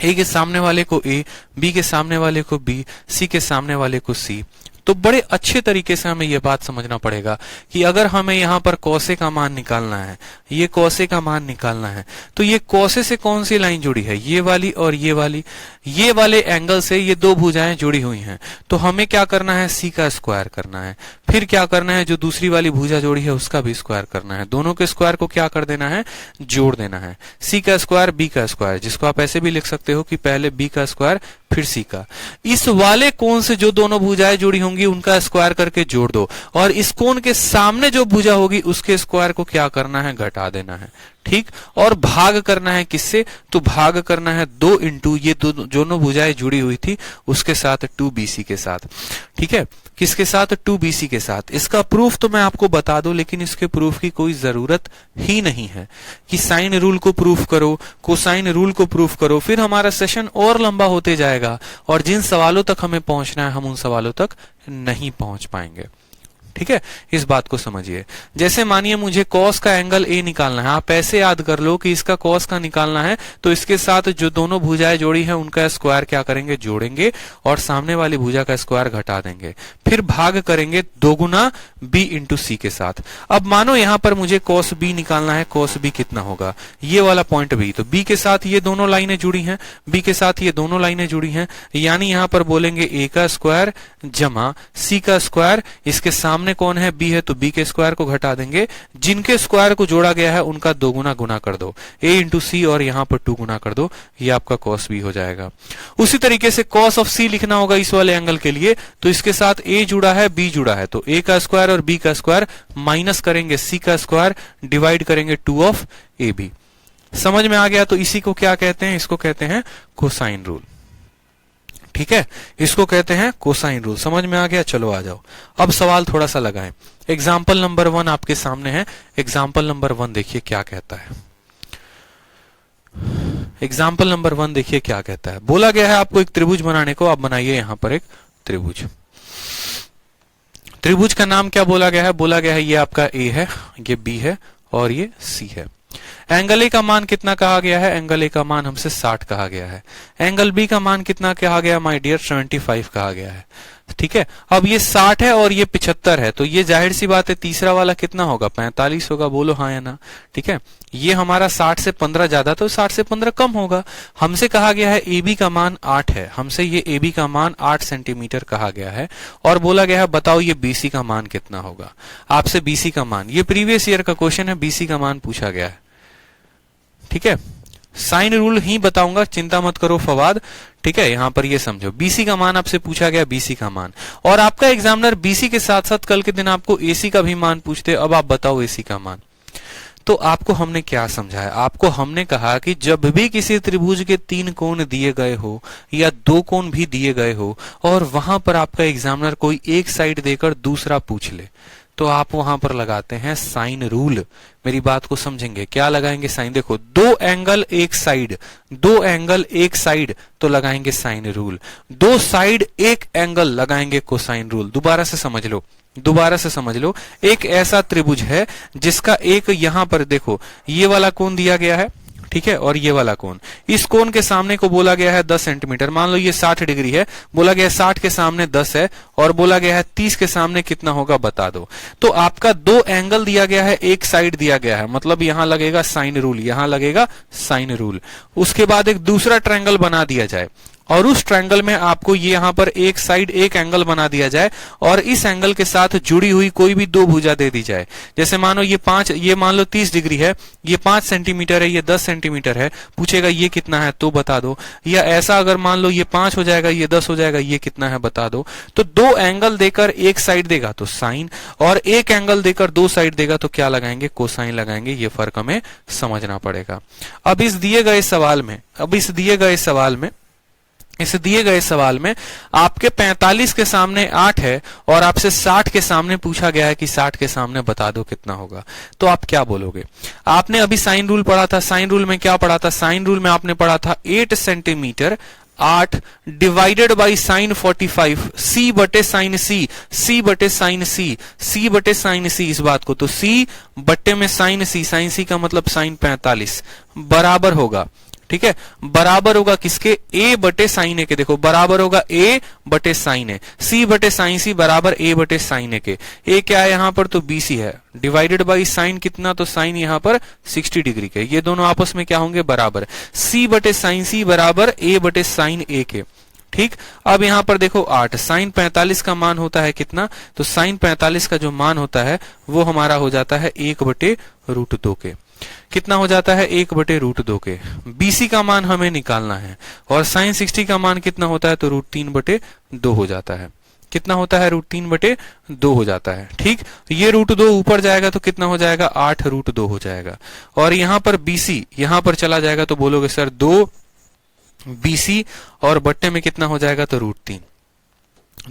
a के सामने वाले को a, b के सामने वाले को b, c के सामने वाले को c, तो बड़े अच्छे तरीके से हमें यह बात समझना पड़ेगा कि अगर हमें यहाँ पर कौसे का मान निकालना है, ये कौसे का मान निकालना है, तो ये कौसे से कौन सी लाइन जुड़ी है? ये वाली और ये वाली। ये वाले एंगल से ये 2 भुजाएं जुड़ी हुई हैं, तो हमें क्या करना है? सी का स्क्वायर करना है। फिर क्या करना है? जो दूसरी वाली भुजा जोड़ी है उसका भी स्क्वायर करना है। दोनों के स्क्वायर को क्या कर देना है? जोड़ देना है। सी का स्क्वायर, बी का स्क्वायर, जिसको आप ऐसे भी लिख सकते हो कि पहले बी का स्क्वायर फिर सी का। इस वाले कोण से जो दोनों भुजाएं जुड़ी होंगी उनका स्क्वायर करके जोड़ दो, और इस कोण के सामने जो भुजा होगी उसके स्क्वायर को क्या करना है? घटा देना है। ठीक, और भाग करना है किससे? तो भाग करना है 2 इंटू ये दोनों भुजाएं जुड़ी हुई थी उसके साथ 2bc के साथ। ठीक है, किसके साथ? 2bc के साथ। इसका प्रूफ तो मैं आपको बता दूं, लेकिन इसके प्रूफ की कोई जरूरत ही नहीं है कि साइन रूल को प्रूफ करो, कोसाइन रूल को प्रूफ करो, फिर हमारा सेशन और लंबा होते जाएगा और जिन सवालों तक हमें पहुंचना है हम उन सवालों तक नहीं पहुंच पाएंगे। ठीक है, इस बात को समझिए। जैसे मानिए मुझे कॉस का एंगल ए निकालना है, आप ऐसे याद कर लो कि इसका कॉस का निकालना है तो इसके साथ जो दोनों भुजाएं जोड़ी है उनका स्क्वायर क्या करेंगे, जोड़ेंगे और सामने वाली भुजा का स्क्वायर घटा देंगे, फिर भाग करेंगे 2 गुना बी इंटू सी के साथ। अब मानो यहां पर मुझे कॉस बी निकालना है, कॉस बी कितना होगा, ये वाला पॉइंट बी, तो बी के साथ ये दोनों लाइनें जुड़ी हैं, बी के साथ ये दोनों लाइनें जुड़ी हैं, यानी यहां पर बोलेंगे ए का स्क्वायर जमा सी का स्क्वायर, इसके सामने कौन है, बी है, तो बी के स्क्वायर को घटा देंगे, जिनके स्क्वायर को जोड़ा गया है उनका 2 गुना गुना कर दो, a इंटू सी और यहां पर 2 गुना कर दो, ये आपका cos b हो जाएगा। उसी तरीके से cos ऑफ c लिखना होगा इस वाले एंगल के लिए, तो इसके साथ a जुड़ा है b जुड़ा है, तो a का स्क्वायर और b का स्क्वायर माइनस करेंगे c का स्क्वायर डिवाइड करेंगे 2 ऑफ ab। समझ में आ गया? तो इसी को क्या कहते हैं, इसको कहते हैं कोसाइन रूल। ठीक है, इसको कहते हैं कोसाइन रूल। समझ में आ गया? चलो आ जाओ, अब सवाल थोड़ा सा लगाएं। एग्जाम्पल नंबर 1 आपके सामने है। एग्जाम्पल नंबर 1 देखिए क्या कहता है। एग्जाम्पल नंबर 1 देखिए क्या कहता है। बोला गया है आपको एक त्रिभुज बनाने को, आप बनाइए यहां पर एक त्रिभुज। त्रिभुज का नाम क्या बोला गया है? बोला गया है ये आपका ए है, ये बी है और ये सी है। एंगल ए का मान कितना कहा गया है? एंगल ए का मान हमसे 60 कहा गया है। एंगल बी का मान कितना कहा गया माय डियर? 75 कहा गया है। ठीक है, अब ये 60 है और ये 75 है, तो ये जाहिर सी बात है तीसरा वाला कितना होगा? 45 होगा। बोलो हाँ या ना? ठीक है, ये हमारा 60 से 15 ज्यादा, तो 60 से 15 कम होगा। हमसे कहा गया है ए बी का मान 8 है, हमसे ये ए बी का मान 8 सेंटीमीटर कहा गया है और बोला गया है बताओ ये बीसी का मान कितना होगा। आपसे बीसी का मान, ये प्रीवियस ईयर का क्वेश्चन है, बीसी का मान पूछा गया है। ठीक है, साइन रूल ही बताऊंगा, चिंता मत करो फवाद। ठीक है, यहां पर ये समझो, बीसी का मान आपसे पूछा गया, बीसी का मान, और आपका एग्जामिनर बीसी के साथ साथ कल के दिन आपको एसी का भी मान पूछते। अब आप बताओ एसी का मान। तो आपको हमने क्या समझाया? आपको हमने कहा कि जब भी किसी त्रिभुज के 3 कोण दिए गए हो या 2 कोण भी दिए गए हो और वहां पर आपका एग्जामिनर कोई एक साइड देकर दूसरा पूछ ले, तो आप वहां पर लगाते हैं साइन रूल। मेरी बात को समझेंगे, क्या लगाएंगे? साइन। देखो, 2 एंगल एक साइड, 2 एंगल एक साइड, तो लगाएंगे साइन रूल। 2 साइड एक एंगल, लगाएंगे कोसाइन रूल। दोबारा से समझ लो, दोबारा से समझ लो। एक ऐसा त्रिभुज है जिसका एक यहां पर देखो ये वाला कोण दिया गया है, ठीक है, और ये वाला कोण, इस कोण के सामने को बोला गया है 10 सेंटीमीटर। मान लो ये 60 डिग्री है, बोला गया है 60 के सामने 10 है और बोला गया है 30 के सामने कितना होगा बता दो। तो आपका 2 एंगल दिया गया है, एक साइड दिया गया है, मतलब यहां लगेगा साइन रूल, यहां लगेगा साइन रूल। उसके बाद एक दूसरा ट्रायंगल बना दिया जाए और उस ट्रायंगल में आपको ये यहां पर एक साइड एक एंगल बना दिया जाए और इस एंगल के साथ जुड़ी हुई कोई भी 2 भुजा दे दी जाए। जैसे मानो ये 5, ये मान लो 30 डिग्री है, ये 5 सेंटीमीटर है, ये 10 सेंटीमीटर है, पूछेगा ये कितना है तो बता दो। या ऐसा अगर मान लो ये 5 हो जाएगा, ये 10 हो जाएगा, ये कितना है बता दो। तो 2 एंगल देकर एक साइड देगा तो साइन, और एक एंगल देकर 2 साइड देगा तो क्या लगाएंगे? कोसाइन लगाएंगे। ये फर्क हमें समझना पड़ेगा। अब इस दिए गए सवाल में आपके 45 के सामने 8 है और आपसे 60 के सामने पूछा गया है कि 60 के सामने बता दो कितना होगा, तो आप क्या बोलोगे? आपने अभी साइन रूल पढ़ा था। साइन रूल में क्या पढ़ा था? साइन रूल में आपने पढ़ा था 8 सेंटीमीटर 8 डिवाइडेड बाई साइन 45, सी बटे साइन सी, सी बटे साइन सी, सी बटे साइन सी, इस बात को, तो सी बट्टे में साइन सी का मतलब साइन 45 बराबर होगा। ठीक है, बराबर होगा किसके? a बटे साइन ए के। देखो, बराबर होगा a बटे साइन ए, c बटे साइन सी बराबर a बटे साइन ए के। a क्या है यहां पर? तो bc है, डिवाइडेड बाई साइन कितना? तो साइन यहां पर 60 डिग्री के। ये दोनों आपस में क्या होंगे? बराबर। c बटे साइन सी बराबर a बटे साइन ए के। ठीक, अब यहां पर देखो 8, साइन 45 का मान होता है कितना? तो साइन 45 का जो मान होता है वो हमारा हो जाता है 1 बटे रूट 2 के। कितना हो जाता है? 1 बटे रूट 2 के। बीसी का मान हमें निकालना है और साइन 60 का मान कितना होता है? तो रूट 3 बटे 2 हो जाता है। कितना होता है? रूट 3 बटे 2 हो जाता है। ठीक, ये रूट 2 ऊपर जाएगा तो कितना हो जाएगा? 8 रूट 2 हो जाएगा। और यहां पर बीसी यहां पर चला जाएगा तो बोलोगे सर 2 बीसी और बट्टे में कितना हो जाएगा? तो रूट 3।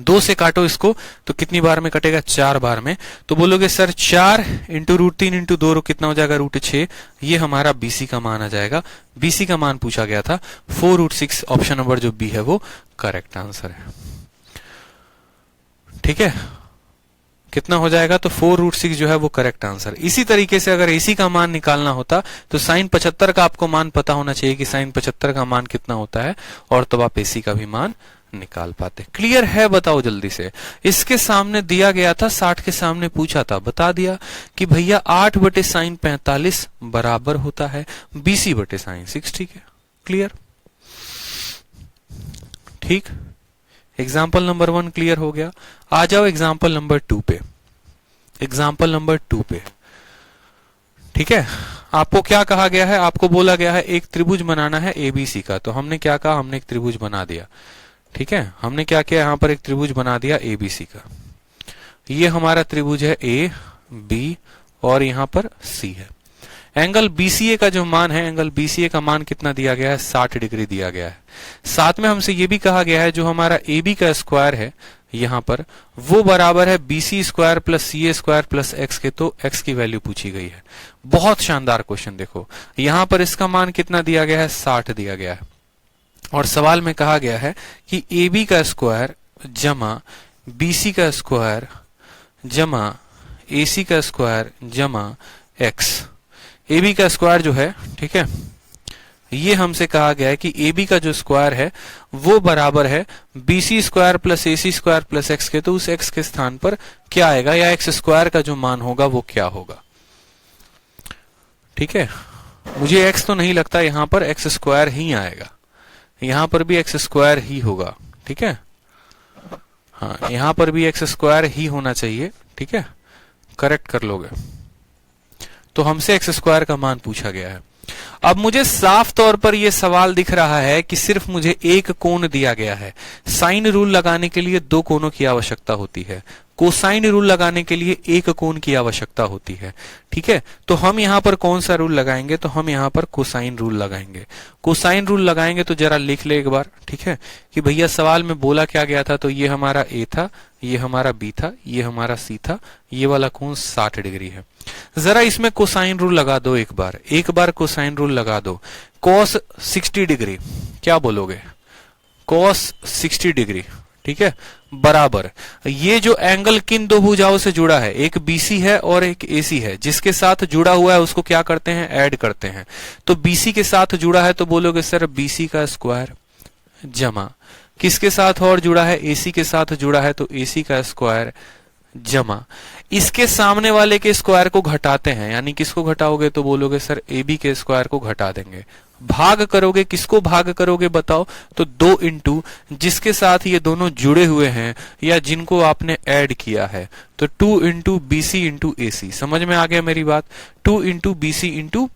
2 से काटो इसको तो कितनी बार में कटेगा? 4 बार में। तो बोलोगे सर 4 इंटू रूट 3 इंटू 2 कितना हो जाएगा? रूट 6। ये हमारा बीसी का मान आ जाएगा। बीसी का मान पूछा गया था 4 रूट 6। ऑप्शन नंबर जो बी है वो करेक्ट आंसर है। ठीक है, कितना हो जाएगा, तो 4√6 जो है वो करेक्ट आंसर। इसी तरीके से अगर AC का मान निकालना होता तो sin 75 का आपको मान पता होना चाहिए कि sin 75 का मान कितना होता है, और तब आप AC का भी मान निकाल पाते। क्लियर है, बताओ जल्दी से। इसके सामने दिया गया था, 60 के सामने पूछा था, बता दिया कि भैया 8/sin 45 बराबर होता है BC/sin 60 के। क्लियर, ठीक। एग्जाम्पल नंबर 1 क्लियर हो गया। आ जाओ एग्जाम्पल नंबर 2 पे। एग्जाम्पल नंबर 2 पे, ठीक है। आपको क्या कहा गया है, आपको बोला गया है एक त्रिभुज बनाना है ABC का। तो हमने क्या कहा, हमने एक त्रिभुज बना दिया, ठीक है। हमने क्या किया, यहां पर एक त्रिभुज बना दिया ABC का। ये हमारा त्रिभुज है A, B और यहां पर C है। एंगल BCA का जो मान है, एंगल BCA का मान कितना दिया गया है, 60 डिग्री दिया गया है। साथ में हमसे ये भी कहा गया है जो हमारा AB का स्क्वायर है यहां पर, वो बराबर है BC square plus CA square plus x के। तो x की वैल्यू पूछी गई है। बहुत शानदार क्वेश्चन। देखो यहां पर इसका मान कितना दिया गया है, 60 दिया गया है, और सवाल में कहा गया है कि AB का स्क्वायर जमा BC का स्क्वायर जमा AC का स्क्वायर जमा x। AB का स्क्वायर जो है, ठीक है, ये हमसे कहा गया है कि AB का जो स्क्वायर है वो बराबर है BC square plus AC square plus x के। तो उस x के स्थान पर क्या आएगा, या x स्क्वायर का जो मान होगा वो क्या होगा, ठीक है। मुझे x तो नहीं लगता, यहां पर x स्क्वायर ही आएगा, यहां पर भी x स्क्वायर ही होगा, ठीक है। हाँ, यहां पर भी x स्क्वायर ही होना चाहिए, ठीक है, करेक्ट कर लोगे। तो हमसे x स्क्वायर का मान पूछा गया है। अब मुझे साफ तौर पर यह सवाल दिख रहा है कि सिर्फ मुझे एक कोण दिया गया है। साइन रूल लगाने के लिए 2 कोणों की आवश्यकता होती है, कोसाइन रूल लगाने के लिए 1 कोण की आवश्यकता होती है, ठीक है। तो हम यहां पर कौन सा रूल लगाएंगे, तो हम यहां पर कोसाइन रूल लगाएंगे। कोसाइन रूल लगाएंगे तो जरा लिख ले एक बार, ठीक है, कि भैया सवाल में बोला क्या गया था। तो ये हमारा A था, ये हमारा B था, ये हमारा C था, ये वाला कोण 60 डिग्री है। जरा इसमें कोसाइन रूल लगा दो एक बार कोसाइन रूल लगा दो। cos 60 डिग्री, क्या बोलोगे, cos 60 डिग्री, ठीक है, बराबर ये जो एंगल किन 2 भुजाओं से जुड़ा है, एक BC है और एक AC है, जिसके साथ जुड़ा हुआ है उसको क्या करते हैं, ऐड करते हैं। तो BC के साथ जुड़ा है तो बोलोगे सर BC का स्क्वायर जमा किसके साथ और जुड़ा है, AC के साथ जुड़ा है तो AC का स्क्वायर जमा इसके सामने वाले के स्क्वायर को घटाते हैं, यानी किसको घटाओगे, तो बोलोगे सर AB के स्क्वायर को घटा देंगे। भाग करोगे, किसको भाग करोगे बताओ, तो 2 इंटू जिसके साथ ये दोनों जुड़े हुए हैं या जिनको आपने ऐड किया है, तो 2 इंटू BC इंटू AC। समझ में आ गया मेरी बात, 2 इंटू BC इंटू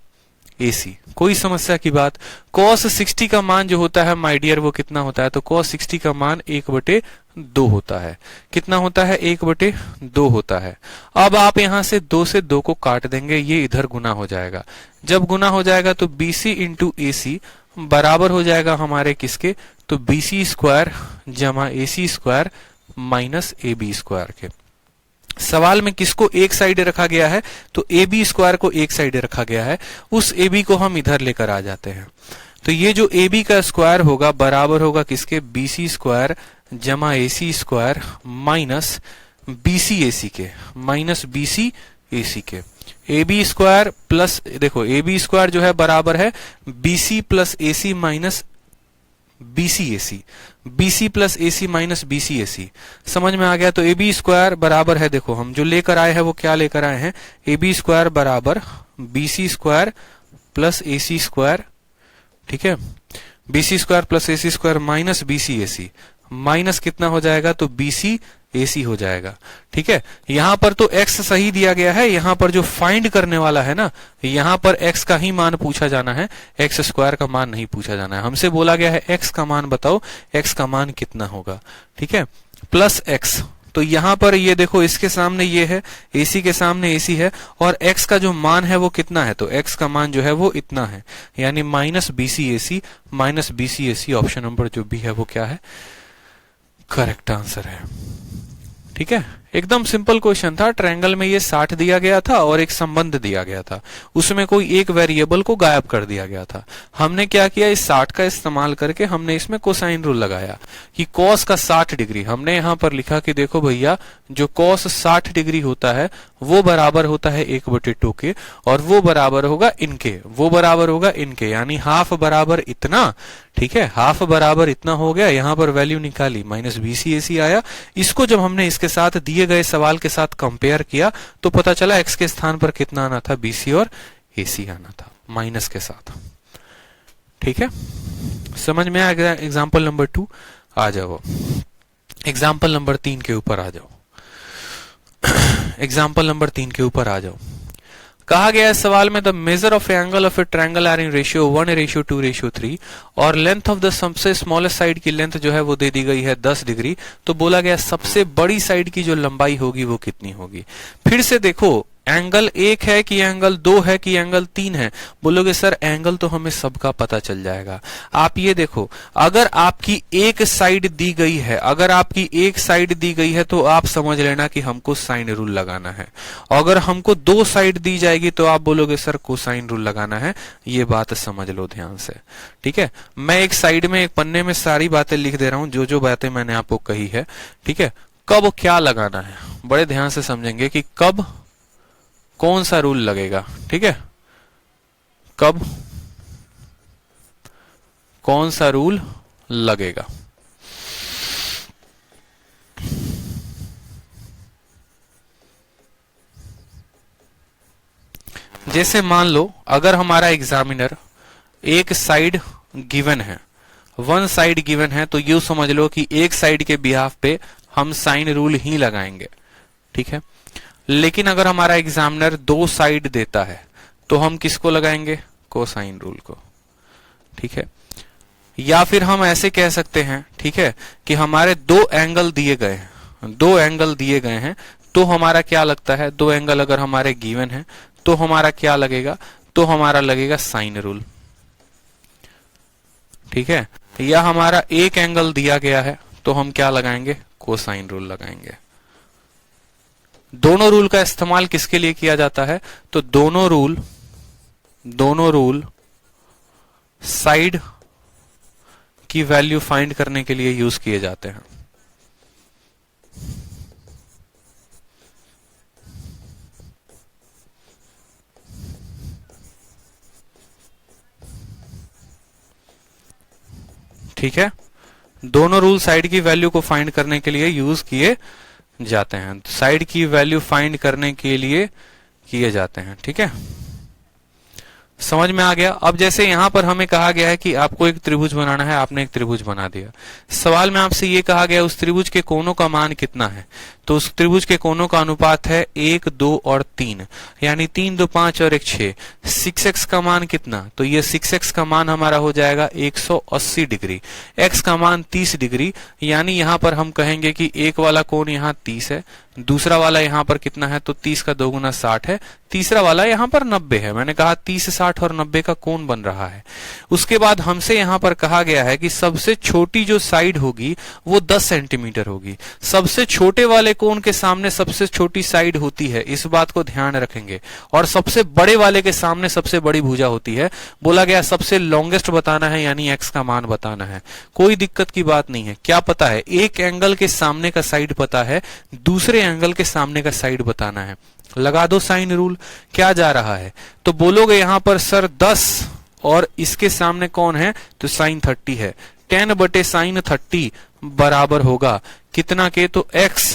AC। कोई समस्या की बात। cos 60 का मान जो होता है माय डियर वो कितना होता है, तो cos 60 का मान 1/2 होता है। कितना होता है, 1/2 होता है। अब आप यहां से 2 से 2 को काट देंगे, ये इधर गुना हो जाएगा। जब गुना हो जाएगा तो BC इंटू AC बराबर हो जाएगा हमारे किसके, तो BC स्क्वायर जमा AC square minus AB square के। सवाल में किसको एक साइड रखा गया है, तो AB स्क्वायर को एक साइड रखा गया है, उस AB को हम इधर लेकर आ जाते हैं। तो ये जो AB का स्क्वायर होगा बराबर होगा किसके, BC स्क्वायर जमा AC square minus BC AC के, माइनस BC AC के। AB स्क्वायर प्लस, देखो AB स्क्वायर जो है बराबर है BC plus AC minus BC AC, BC plus AC minus BC AC। समझ में आ गया। तो AB स्क्वायर बराबर है, देखो हम जो लेकर आए हैं वो क्या लेकर आए हैं, AB स्क्वायर बराबर BC square plus AC square, ठीक है, BC square plus AC square minus BC AC, minus कितना हो जाएगा, तो BC AC हो जाएगा, ठीक है। यहां पर तो x सही दिया गया है, यहां पर जो फाइंड करने वाला है ना, यहां पर x का ही मान पूछा जाना है, x स्क्वायर का मान नहीं पूछा जाना है। हमसे बोला गया है x का मान बताओ, x का मान कितना होगा, ठीक है, प्लस x। तो यहां पर ये देखो इसके सामने ये है, AC के सामने AC है, और x का जो मान है वो कितना है, तो x का मान जो है वो इतना है, यानी minus BC AC, minus BC AC। Option number जो भी है वो क्या है, करेक्ट आंसर है, ठीक है। एकदम सिंपल क्वेश्चन था। ट्रायंगल में ये 60 दिया गया था और एक संबंध दिया गया था, उसमें कोई एक वेरिएबल को गायब कर दिया गया था। हमने क्या किया, इस 60 का इस्तेमाल करके हमने इसमें कोसाइन रूल लगाया कि कॉस का 60 डिग्री, हमने यहां पर लिखा कि देखो भैया जो कॉस 60 डिग्री होता है वो बराबर होता है 1/2 के, और वो बराबर होगा इनके, वो बराबर होगा इनके, यानी हाफ बराबर इतना। ठीक है, हाफ बराबर इतना हो गया, यहां पर वैल्यू निकाली माइनस BC/AC आया। इसको जब हमने इसके साथ दिए गए सवाल के साथ कंपेयर किया तो पता चला x के स्थान पर कितना आना था, BC और AC आना था माइनस के साथ। ठीक है, समझ में आ गया। एग्जाम्पल नंबर 2 आ जाओ, एग्जाम्पल नंबर 3 के ऊपर आ जाओ, एग्जाम्पल नंबर 3 के ऊपर आ जाओ। कहा गया है सवाल में the measure of angle of a triangle are in ratio 1:2:3 और लेंथ ऑफ द सबसे स्मॉलेस्ट साइड की लेंथ जो है वो दे दी गई है 10 डिग्री। तो बोला गया सबसे बड़ी साइड की जो लंबाई होगी वो कितनी होगी। फिर से देखो, एंगल 1 है कि एंगल 2 है कि एंगल 3 है। बोलोगे सर एंगल तो हमें सबका पता चल जाएगा। आप ये देखो, अगर आपकी एक साइड दी गई है, अगर आपकी एक साइड दी गई है तो आप समझ लेना कि हमको साइन रूल लगाना है। अगर हमको 2 साइड दी जाएगी तो आप बोलोगे सर कोसाइन रूल लगाना है। ये बात समझ लो ध्यान से। ठीक है, मैं एक साइड में एक पन्ने में सारी बातें लिख दे रहा हूं, जो जो बातें मैंने आपको कही है। ठीक है, कब क्या लगाना है बड़े ध्यान से समझेंगे कि कब कौन सा रूल लगेगा। ठीक है, कब कौन सा रूल लगेगा। जैसे मान लो अगर हमारा एग्जामिनर एक साइड गिवन है, वन साइड गिवन है, तो यूं समझ लो कि एक साइड के बिहाफ पे हम साइन रूल ही लगाएंगे। ठीक है, लेकिन अगर हमारा एग्जामिनर 2 साइड देता है तो हम किसको लगाएंगे, कोसाइन रूल को। ठीक है, या फिर हम ऐसे कह सकते हैं, ठीक है, कि हमारे 2 एंगल दिए गए हैं, 2 एंगल दिए गए हैं, तो हमारा क्या लगता है, 2 एंगल अगर हमारे गिवन है तो हमारा क्या लगेगा, तो हमारा लगेगा साइन रूल। ठीक है, या हमारा एक एंगल दिया गया है तो हम क्या लगाएंगे, कोसाइन रूल लगाएंगे। दोनों रूल का इस्तेमाल किसके लिए किया जाता है, तो दोनों रूल साइड की वैल्यू फाइंड करने के लिए यूज किए जाते हैं। ठीक है, दोनों रूल साइड की वैल्यू को फाइंड करने के लिए यूज किए जाते हैं, साइड की वैल्यू फाइंड करने के लिए किए जाते हैं। ठीक है, समझ में आ गया। अब जैसे यहां पर हमें कहा गया है कि आपको एक त्रिभुज बनाना है, आपने एक त्रिभुज बना दिया। सवाल में आपसे ये कहा गया उस त्रिभुज के कोनों का मान कितना है, तो उस त्रिभुज के कोनों का अनुपात है 1, 2 और 3, यानी 3, 2, 5 और 1, 6। 6x का मान कितना, तो ये 6x का मान हमारा हो जाएगा 180 डिग्री, x का मान 30 डिग्री, यानी यहां पर हम कहेंगे कि एक वाला कोण यहाँ 30 है, दूसरा वाला यहां पर कितना है, तो 30 का 2 गुना 60 है, तीसरा वाला यहां पर 90 है। मैंने कहा 30, 60 और 90 का कोण बन रहा है। उसके बाद हमसे यहां पर कहा गया है कि सबसे छोटी जो साइड होगी वो 10 सेंटीमीटर होगी। सबसे छोटे वाले कोण के सामने सबसे छोटी साइड होती है, इस बात को ध्यान रखेंगे, और सबसे बड़े वाले के सामने सबसे बड़ी भुजा होती है। बोला गया सबसे लॉन्गेस्ट बताना है, यानी x का मान बताना है। कोई दिक्कत की बात नहीं है। क्या पता है, एक एंगल के सामने का साइड पता है, दूसरे एंगल के सामने का साइड बताना है। लगा दो साइन रूल। क्या जा रहा है, तो बोलोगे यहां पर सर 10 और इसके सामने कौन है, तो साइन 30 है। 10 बटे साइन 30 बराबर होगा कितना के, तो x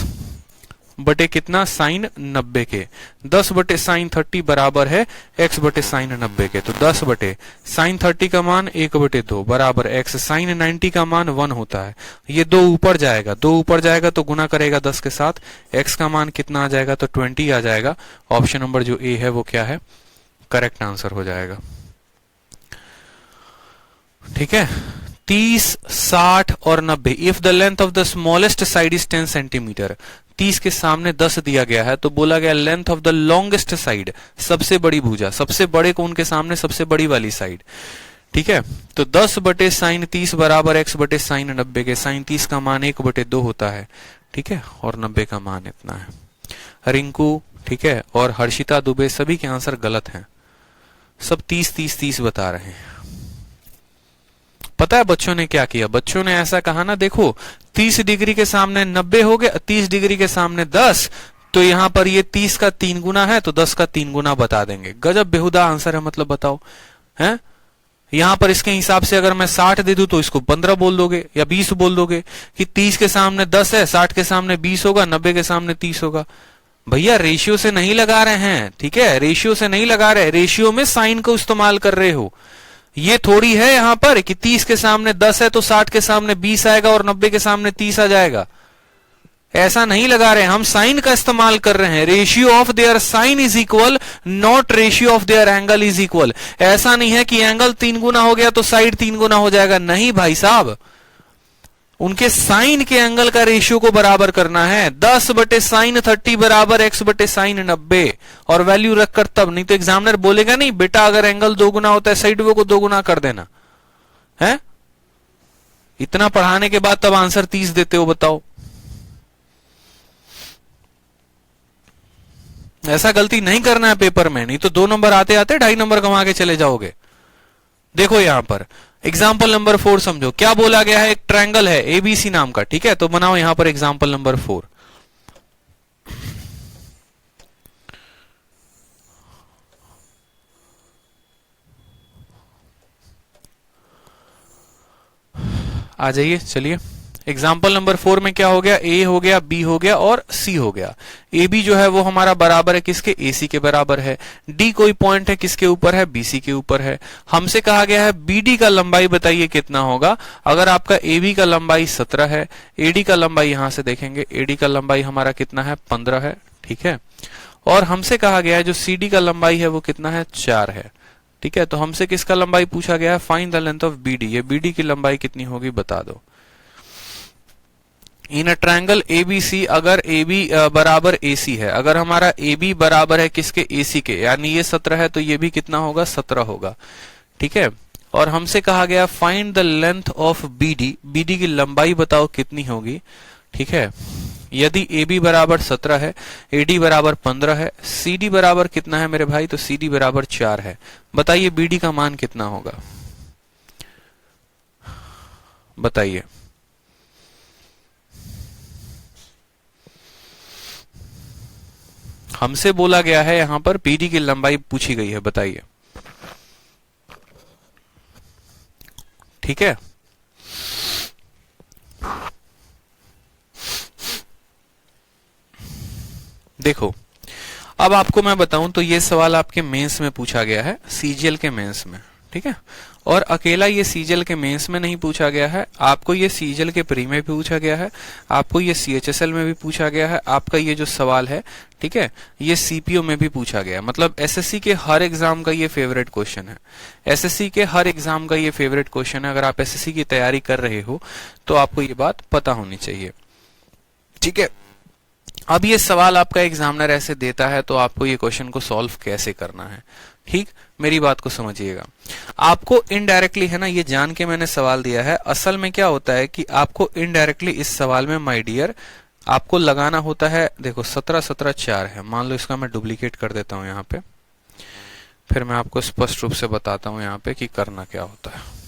बटे कितना, साइन 90 के। 10 बटे साइन 30 बराबर है x बटे साइन 90 के, तो 10 बटे साइन 30 का मान 1/2 बराबर x। साइन 90 का मान 1 होता है, ये 2 ऊपर जाएगा, 2 ऊपर जाएगा तो गुना करेगा 10 के साथ, x का मान कितना आ जाएगा, तो 20 आ जाएगा। ऑप्शन नंबर जो ए है वो क्या है, करेक्ट आंसर हो जाएगा। ठीक है, 30, 60 और 90। If the length of the smallest side is 10 centimetre, 30 के सामने 10 दिया गया है, तो बोला गया length of the longest side, सबसे बड़ी भुजा, सबसे बड़े कोण के सामने सबसे बड़ी वाली साइड। ठीक है, तो 10 बटे साइन 30 बराबर x बटे साइन 90 के। साइन 30 का मान 1/2 होता है। ठीक है, और 90 का मान इतना है। रिंकू, ठीक है, और हर्षिता दुबे सभी के आंसर गलत हैं, सब 30-30-30 बता रहे हैं। पता है बच्चों ने क्या किया? बच्चों ने ऐसा कहा ना, देखो 30 डिग्री के सामने 90 हो गया, 30 डिग्री के सामने 10, तो यहां पर ये 30 का 3 गुना है तो 10 का 3 गुना बता देंगे। गजब बेहुदा आंसर है, मतलब बताओ, हैं? यहां पर इसके हिसाब से अगर मैं 60 दे दूं तो इसको 15 बोल दोगे या 20 बोल दोगे कि 30 के सामने 10 है, 60 के सामने 20 होगा, 90 के सामने 30 होगा। भैया रेशियो से नहीं लगा रहे हैं, ठीक है, रेशियो से नहीं लगा रहे, रेशियो में साइन को इस्तेमाल कर रहे हो। ये थोड़ी है यहां पर कि 30 के सामने 10 है तो 60 के सामने 20 आएगा और 90 के सामने 30 आ जाएगा। ऐसा नहीं लगा रहे, हम साइन का इस्तेमाल कर रहे हैं। Ratio of their sine is equal, not ratio of their angle is equal. ऐसा नहीं है कि एंगल 3 गुना हो गया तो साइड 3 गुना हो जाएगा, नहीं भाई साहब, उनके साइन के एंगल का रेशियो को बराबर करना है। 10 बटे साइन 30 बराबर x बटे साइन 90 और वैल्यू रखकर तब, नहीं तो एग्जामिनर बोलेगा नहीं बेटा अगर एंगल 2 गुना होता है साइड को 2 गुना कर देना है। इतना पढ़ाने के बाद तब आंसर 30 देते हो, बताओ। ऐसा गलती नहीं करना है पेपर में, नहीं तो 2 नंबर आते आते 2.5 नंबर कमा के चले जाओगे। देखो यहां पर एग्जाम्पल नंबर 4 समझो, क्या बोला गया है, एक ट्रायंगल है एबीसी नाम का, ठीक है, तो बनाओ यहां पर एग्जाम्पल नंबर 4। आ जाइए, चलिए एग्जाम्पल नंबर 4 में क्या हो गया, ए हो गया, बी हो गया और सी हो गया। ए बी जो है वो हमारा बराबर है किसके, ए सी के बराबर है। डी कोई पॉइंट है किसके ऊपर है, बी सी के ऊपर है। हमसे कहा गया है बी डी का लंबाई बताइए कितना होगा। अगर आपका ए बी का लंबाई 17 है, ए डी का लंबाई यहां से देखेंगे, ए डी का लंबाई हमारा कितना है, 15 है, ठीक है। और हमसे कहा गया है जो सी डी का लंबाई है वो कितना है, 4 है, ठीक है। तो हमसे किसका लंबाई पूछा गया है, find the length of B D. ये बी डी की लंबाई कितनी होगी बता दो। इन अ ट्रायंगल एबीसी, अगर AB बराबर AC है, अगर हमारा AB बराबर है किसके, AC के, यानी ये 17 है तो ये भी कितना होगा, 17 होगा, ठीक है। और हमसे कहा गया find the length of BD, BD की लंबाई बताओ कितनी होगी, ठीक है। यदि AB बराबर 17 है, AD बराबर 15 है, CD बराबर कितना है मेरे भाई, तो CD बराबर 4 है। बताइए BD का मान कितना होगा, बताइए। हमसे बोला गया है यहां पर BD की लंबाई पूछी गई है, बताइए, ठीक है। देखो अब आपको मैं बताऊं तो ये सवाल आपके मेंस में पूछा गया है, सीजीएल के मेंस में, ठीक है। और अकेला ये सीजीएल के मेंस में नहीं पूछा गया है, आपको ये सीजीएल के प्री में भी पूछा गया है, आपको ये सीएचएसएल में भी पूछा गया है। आपका ये जो सवाल है, ठीक है, ये सीपीओ में भी पूछा गया है। मतलब एसएससी के हर एग्जाम का ये फेवरेट क्वेश्चन है, एसएससी के हर एग्जाम का ये फेवरेट क्वेश्चन है। अगर आप एसएससी की तैयारी कर रहे हो तो आपको ये बात पता होनी चाहिए, ठीक है। अब ये सवाल आपका एग्जामिनर ऐसे देता है तो आपको ये क्वेश्चन को सॉल्व कैसे करना है, ठीक, मेरी बात को समझिएगा। आपको इनडायरेक्टली, है ना, ये जान के मैंने सवाल दिया है, असल में क्या होता है कि आपको इनडायरेक्टली इस सवाल में माय डियर आपको लगाना होता है। देखो 17 17 4 है, मान लो इसका मैं डुप्लीकेट कर देता हूं यहाँ पे, फिर मैं आपको स्पष्ट रूप से बताता हूं यहाँ पे कि करना क्या होता है।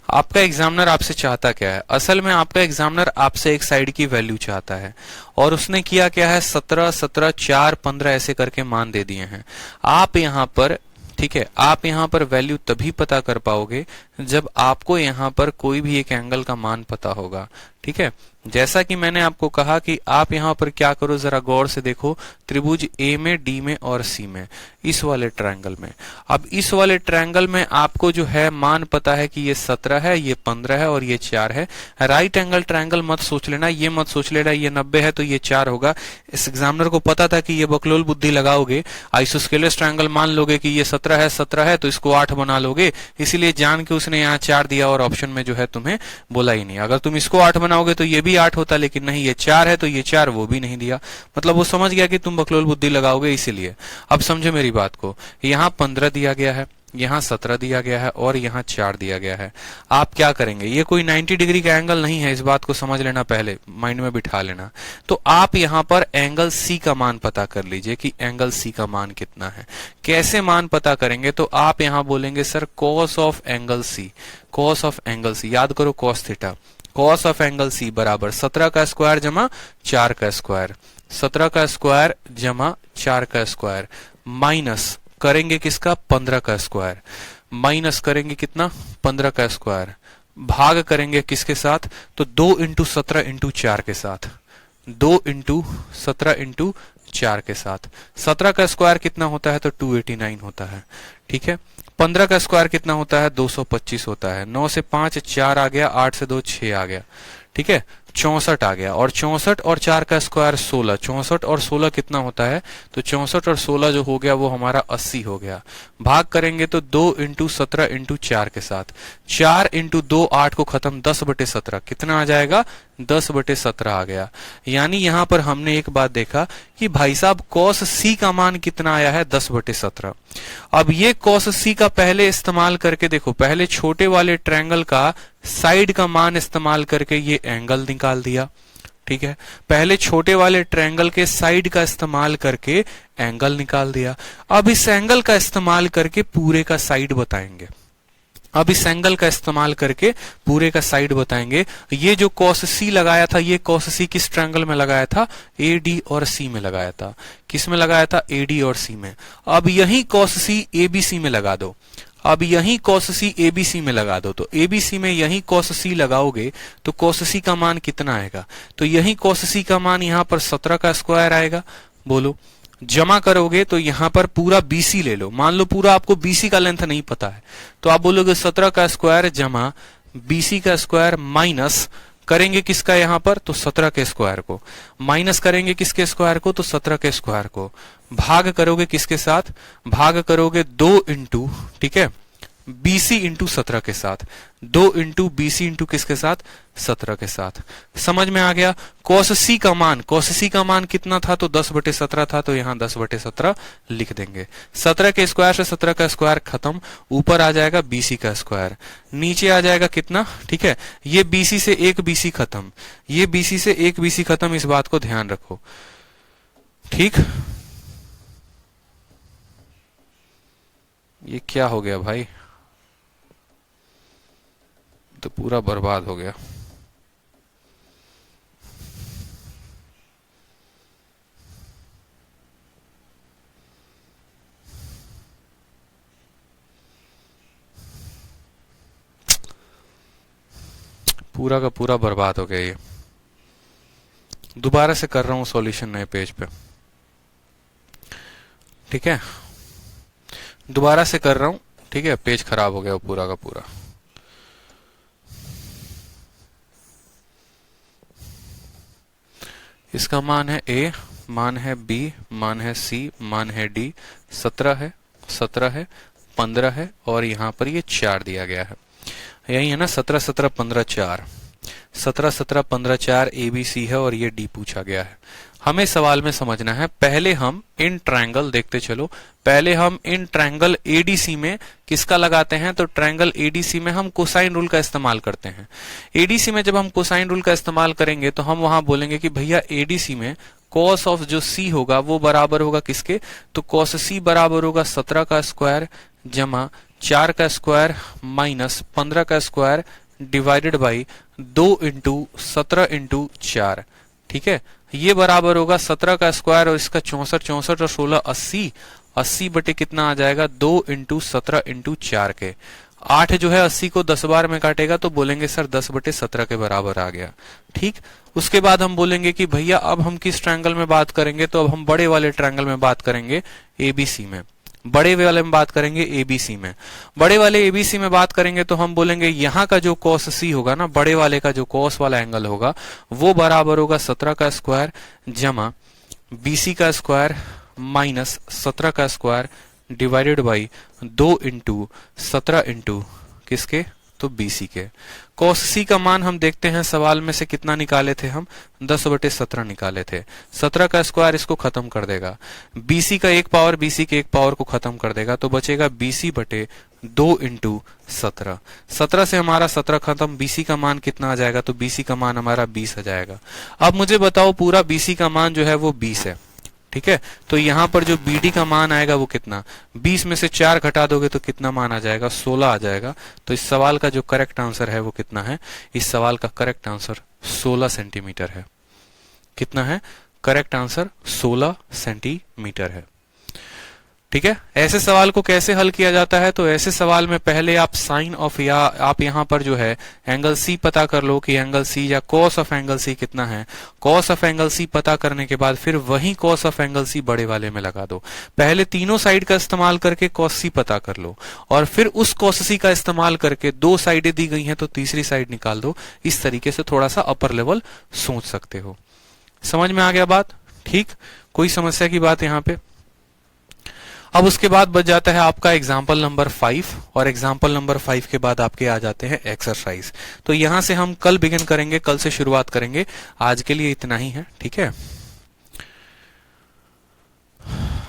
आपका एग्जामिनर आपसे चाहता क्या है, असल में आपका एग्जामिनर आपसे एक साइड की वैल्यू चाहता है और उसने किया क्या है, 17 17 4 15 ऐसे करके मान दे दिए हैं। आप यहां पर, ठीक है, आप यहां पर वैल्यू तभी पता कर पाओगे जब आपको यहां पर कोई भी एक एंगल का मान पता होगा, ठीक है। जैसा कि मैंने आपको कहा कि आप यहां पर क्या करो, जरा गौर से देखो, त्रिभुज ए में, डी में और सी में, इस वाले ट्रायंगल में। अब इस वाले ट्रायंगल में आपको जो है मान पता है कि ये 17 है, ये 15 है और ये 4 है। राइट एंगल ट्रायंगल मत सोच लेना, ये मत सोच लेना ये 90 है तो ये 4 होगा। इस एग्जामिनर को पता था कि ये बकलोल बुद्धि लगाओगे, आइसोस्केलेस ट्रायंगल मान लोगे कि ये 17 है तो इसको 8 बना लोगे, इसीलिए जान के उसने यहाँ 4 दिया और ऑप्शन में जो है तुम्हें बोला ही नहीं। अगर तुम इसको 8 बनाओगे तो ये भी भी 8 होता, लेकिन नहीं ये 4 है तो ये 4 वो भी नहीं दिया। मतलब वो समझ गया कि तुम बकलोल बुद्धि लगाओगे, इसीलिए। अब समझो मेरी बात को, यहाँ 15 दिया गया है, यहाँ 17 दिया गया है और यहाँ 4 दिया गया है। आप क्या करेंगे, ये कोई 90 डिग्री का एंगल नहीं है, इस बात को समझ लेना, पहले माइंड में बिठा लेना। तो आप यहाँ पर एंगल सी का मान पता कर लीजिए कि एंगल सी का मान कितना है। कैसे मान पता करेंगे, तो आप यहाँ बोलेंगे sir cos of angle C, cos of angle C, याद करो cos theta, cos of angle C बराबर 17 का स्क्वायर जमा 4 का स्क्वायर, 17 का स्क्वायर जमा 4 का स्क्वायर, माइनस करेंगे किसका, 15 का स्क्वायर, माइनस करेंगे कितना, 15 का स्क्वायर, भाग करेंगे किसके साथ, तो 2 इंटू 17 इंटू 4 के साथ, 2 इंटू 17 इंटू 4 के साथ। 17 का स्क्वायर कितना होता है, तो 289 होता है, ठीक है। 15 का स्क्वायर कितना होता है, 225 होता है। 9 से 5 4 आ गया, 8 से 2 6 आ गया, ठीक है, 64 आ गया। और 64 और 4 का स्क्वायर 16, 64 और 16 कितना होता है, तो 64 और 16 जो हो गया वो हमारा 80 हो गया। भाग करेंगे तो 2 इंटू 17 इंटू 4 के साथ, 4 इंटू 2 8 को खत्म, 10/17 कितना आ जाएगा, 10/17 आ गया। यानी यहां पर हमने एक बात देखा कि भाई साहब कॉस सी का मान कितना आया है, 10/17। अब ये कॉस सी का पहले इस्तेमाल करके देखो, पहले छोटे वाले ट्रायंगल का साइड का मान इस्तेमाल करके ये एंगल निकाल दिया, ठीक है। पहले छोटे वाले ट्रायंगल के साइड का इस्तेमाल करके एंगल निकाल दिया। अब इस एंगल का इस्तेमाल करके पूरे का साइड बताएंगे, अब इस एंगल का इस्तेमाल करके पूरे का साइड बताएंगे। ये जो कॉस सी लगाया था, ये कॉस सी किस ट्रायंगल में लगाया था, ए डी और सी में लगाया था। किस में लगाया था, ए डी और सी में। अब यही cos C A B C में लगा दो, अब यही कॉस सी एबीसी में लगा दो। तो एबीसी में यही कॉस सी लगाओगे तो कॉस सी का मान कितना आएगा, तो यही कॉस सी का मान यहां पर 17 का स्क्वायर आएगा। बोलो, जमा करोगे तो यहां पर पूरा बीसी ले लो, मान लो पूरा आपको बीसी का लेंथ नहीं पता है, तो आप बोलोगे 17 का स्क्वायर जमा बीसी का स्क्वायर, माइनस करेंगे किसका यहां पर, तो 17 के स्क्वायर को, माइनस करेंगे किसके स्क्वायर को, तो 17 के स्क्वायर को, भाग करोगे किसके साथ, भाग करोगे 2 इंटू, ठीक है, बीसी इंटू 17 के साथ, 2 इंटू बीसी इंटू किसके साथ, 17 के साथ। समझ में आ गया। कॉस सी का मान, कॉस सी का मान कितना था, तो 10/17 था, तो यहां 10/17 लिख देंगे। 17 के स्क्वायर से 17 का स्क्वायर खत्म, ऊपर आ जाएगा बीसी का स्क्वायर, नीचे आ जाएगा कितना, ठीक है, ये बीसी से एक बीसी खत्म, ये बीसी से एक बीसी खत्म, इस बात को ध्यान रखो, ठीक। ये क्या हो गया भाई, तो पूरा बर्बाद हो गया। पूरा का पूरा बर्बाद हो गया। ये दोबारा से कर रहा हूं सॉल्यूशन नए पेज पे, ठीक है, दोबारा से कर रहा हूं, ठीक है, पेज खराब हो गया वो पूरा का पूरा। इसका मान है ए, मान है बी, मान है सी, मान है डी, 17 है, 17 है, 15 है और यहां पर ये 4 दिया गया है। यही है ना, 17 17 15 4, 17 17 15 4 ए बी सी है और ये डी पूछा गया है। हमें सवाल में समझना है, पहले हम इन ट्रायंगल देखते चलो, पहले हम इन ट्रायंगल एडीसी में किसका लगाते हैं, तो ट्रायंगल एडीसी में हम कोसाइन रूल का इस्तेमाल करते हैं। एडीसी में जब हम कोसाइन रूल का इस्तेमाल करेंगे तो हम वहां बोलेंगे कि भैया एडीसी में कॉस ऑफ जो सी होगा वो बराबर होगा किसके, तो कॉस सी बराबर होगा 17 का स्क्वायर जमा 4 का स्क्वायर माइनस 15 का square divided by 2 into 17 into 4, ठीक है। ये बराबर होगा 17 का स्क्वायर और इसका 64, 64 और 16 80, 80 बटे कितना आ जाएगा, 2 इंटू 17 इंटू 4 के। 8 जो है 80 को 10 बार में काटेगा तो बोलेंगे सर 10/17 के बराबर आ गया, ठीक। उसके बाद हम बोलेंगे कि भैया अब हम किस ट्रायंगल में बात करेंगे, तो अब हम बड़े वाले ट्रायंगल में बात करेंगे, एबीसी में, बड़े वाले में बात करेंगे एबीसी में। बड़े वाले एबीसी में बात करेंगे तो हम बोलेंगे यहाँ का जो कॉस सी होगा ना, बड़े वाले का जो कॉस वाला एंगल होगा वो बराबर होगा 17 का स्क्वायर जमा बीसी का स्क्वायर माइनस 17 का square divided by 2 into 17 into किसके तो BC के। cos C का मान हम देखते हैं सवाल में से कितना निकाले थे हम, 10/17 निकाले थे। 17 का स्क्वायर इसको खत्म कर देगा, BC का एक पावर BC के एक पावर को खत्म कर देगा, तो बचेगा BC/2 इंटू 17। 17 से हमारा 17 खत्म, BC का मान कितना आ जाएगा, तो BC का मान हमारा 20 आ जाएगा। अब मुझे बताओ पूरा BC का मान जो है वो 20 है, ठीक है। तो यहां पर जो BD का मान आएगा वो कितना, 20 में से 4 घटा दोगे तो कितना मान आ जाएगा, 16 आ जाएगा। तो इस सवाल का जो करेक्ट आंसर है वो कितना है, इस सवाल का करेक्ट आंसर 16 सेंटीमीटर है। कितना है, करेक्ट आंसर 16 सेंटीमीटर है, ठीक है। ऐसे सवाल को कैसे हल किया जाता है, तो ऐसे सवाल में पहले आप साइन ऑफ, या आप यहां पर जो है एंगल C पता कर लो कि एंगल C या कॉस ऑफ एंगल C कितना है। कॉस ऑफ एंगल C पता करने के बाद फिर वही कॉस ऑफ एंगल C बड़े वाले में लगा दो। पहले तीनों साइड का इस्तेमाल करके कॉस C पता कर लो, और फिर उस कॉस C का इस्तेमाल करके 2 साइडें दी गई हैं तो तीसरी साइड निकाल दो। इस तरीके से थोड़ा सा अपर लेवल सोच सकते हो। समझ में आ गया बात, ठीक, कोई समस्या की बात यहां पे। अब उसके बाद बच जाता है आपका एग्जाम्पल नंबर 5, और एग्जाम्पल नंबर 5 के बाद आपके आ जाते हैं एक्सरसाइज। तो यहां से हम कल बिगिन करेंगे, कल से शुरुआत करेंगे। आज के लिए इतना ही है, ठीक है,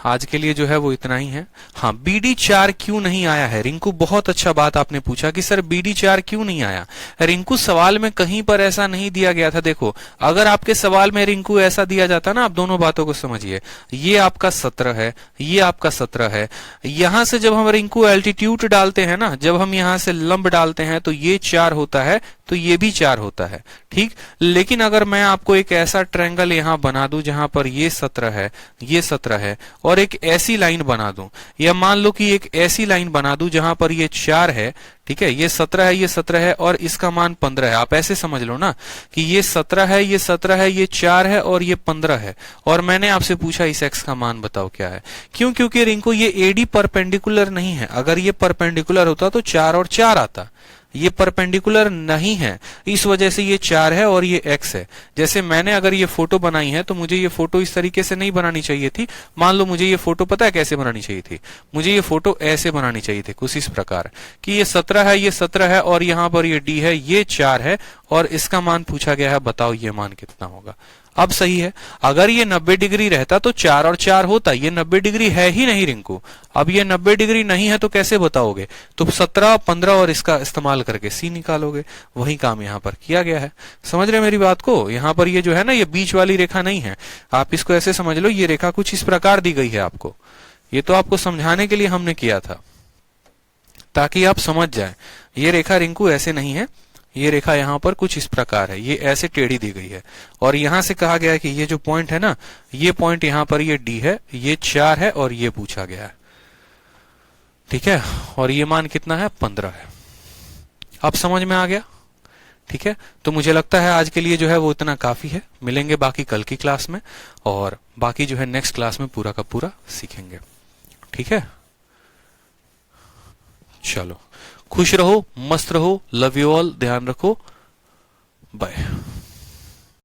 आज के लिए जो है वो इतना ही है। हाँ, BD 4 क्यों नहीं आया है, रिंकू बहुत अच्छा बात आपने पूछा कि सर BD 4 क्यों नहीं आया। रिंकू सवाल में कहीं पर ऐसा नहीं दिया गया था। देखो, अगर आपके सवाल में रिंकू ऐसा दिया जाता ना, आप दोनों बातों को समझिए, ये आपका 17 है, ये आपका 17 है। यहां से जब हम रिंकू एल्टीट्यूड डालते हैं ना, जब हम यहां से लंब डालते हैं तो ये 4 होता है, तो ये भी 4 होता है, ठीक। लेकिन अगर मैं आपको एक ऐसा ट्रायंगल यहां बना दूं जहां पर ये 17 है, ये 17 है, और एक ऐसी लाइन बना दूं, या मान लो कि एक ऐसी लाइन बना दूं जहां पर ये 4 है, ठीक है, ये 17 है, ये 17 है, और इसका मान 15 है। आप ऐसे समझ लो ना कि ये 17 है, ये 17 है, ये 4 है, और ये 15 है, और मैंने आपसे पूछा इस x का मान बताओ क्या है। क्यों, क्योंकि रिंकू ये AD परपेंडिकुलर नहीं है। अगर ये परपेंडिकुलर होता तो 4 और 4 आता, ये परपेंडिकुलर नहीं है, इस वजह से ये 4 है और ये x है। जैसे मैंने अगर ये फोटो बनाई है तो मुझे ये फोटो इस तरीके से नहीं बनानी चाहिए थी। मान लो मुझे ये फोटो पता है कैसे बनानी चाहिए थी, मुझे ये फोटो ऐसे बनानी चाहिए थी, कुछ इस प्रकार कि ये 17 है, ये 17 है, और यहां पर ये D है, ये 4 है, और इसका मान पूछा गया है, बताओ ये मान कितना होगा। अब सही है, अगर ये 90 डिग्री रहता तो 4 और 4 होता, ये 90 डिग्री है ही नहीं रिंकू। अब ये 90 डिग्री नहीं है तो कैसे बताओगे, तो 17, 15 और इसका इस्तेमाल करके C निकालोगे। वही काम यहां पर किया गया है। समझ रहे मेरी बात को, यहां पर ये जो है ना, ये बीच वाली रेखा नहीं है, आप इसको ऐसे समझ लो, ये रेखा कुछ इस प्रकार दी गई है आपको। ये तो आपको समझाने के लिए हमने किया था, ताकि आप समझ जाए। ये रेखा रिंकू ऐसे नहीं है, ये रेखा यहां पर कुछ इस प्रकार है, ये ऐसे टेढ़ी दी गई है, और यहां से कहा गया है कि ये जो पॉइंट है ना, ये पॉइंट यहां पर ये D है, ये 4 है, और ये पूछा गया है, ठीक है, और ये मान कितना है, 15 है। अब समझ में आ गया, ठीक है। तो मुझे लगता है आज के लिए जो है वो इतना काफी है। मिलेंगे बाकी कल की क्लास में, और बाकी जो है नेक्स्ट क्लास में पूरा का पूरा सीखेंगे, ठीक है। चलो, खुश रहो, मस्त रहो, लव यू ऑल, ध्यान रखो, बाय।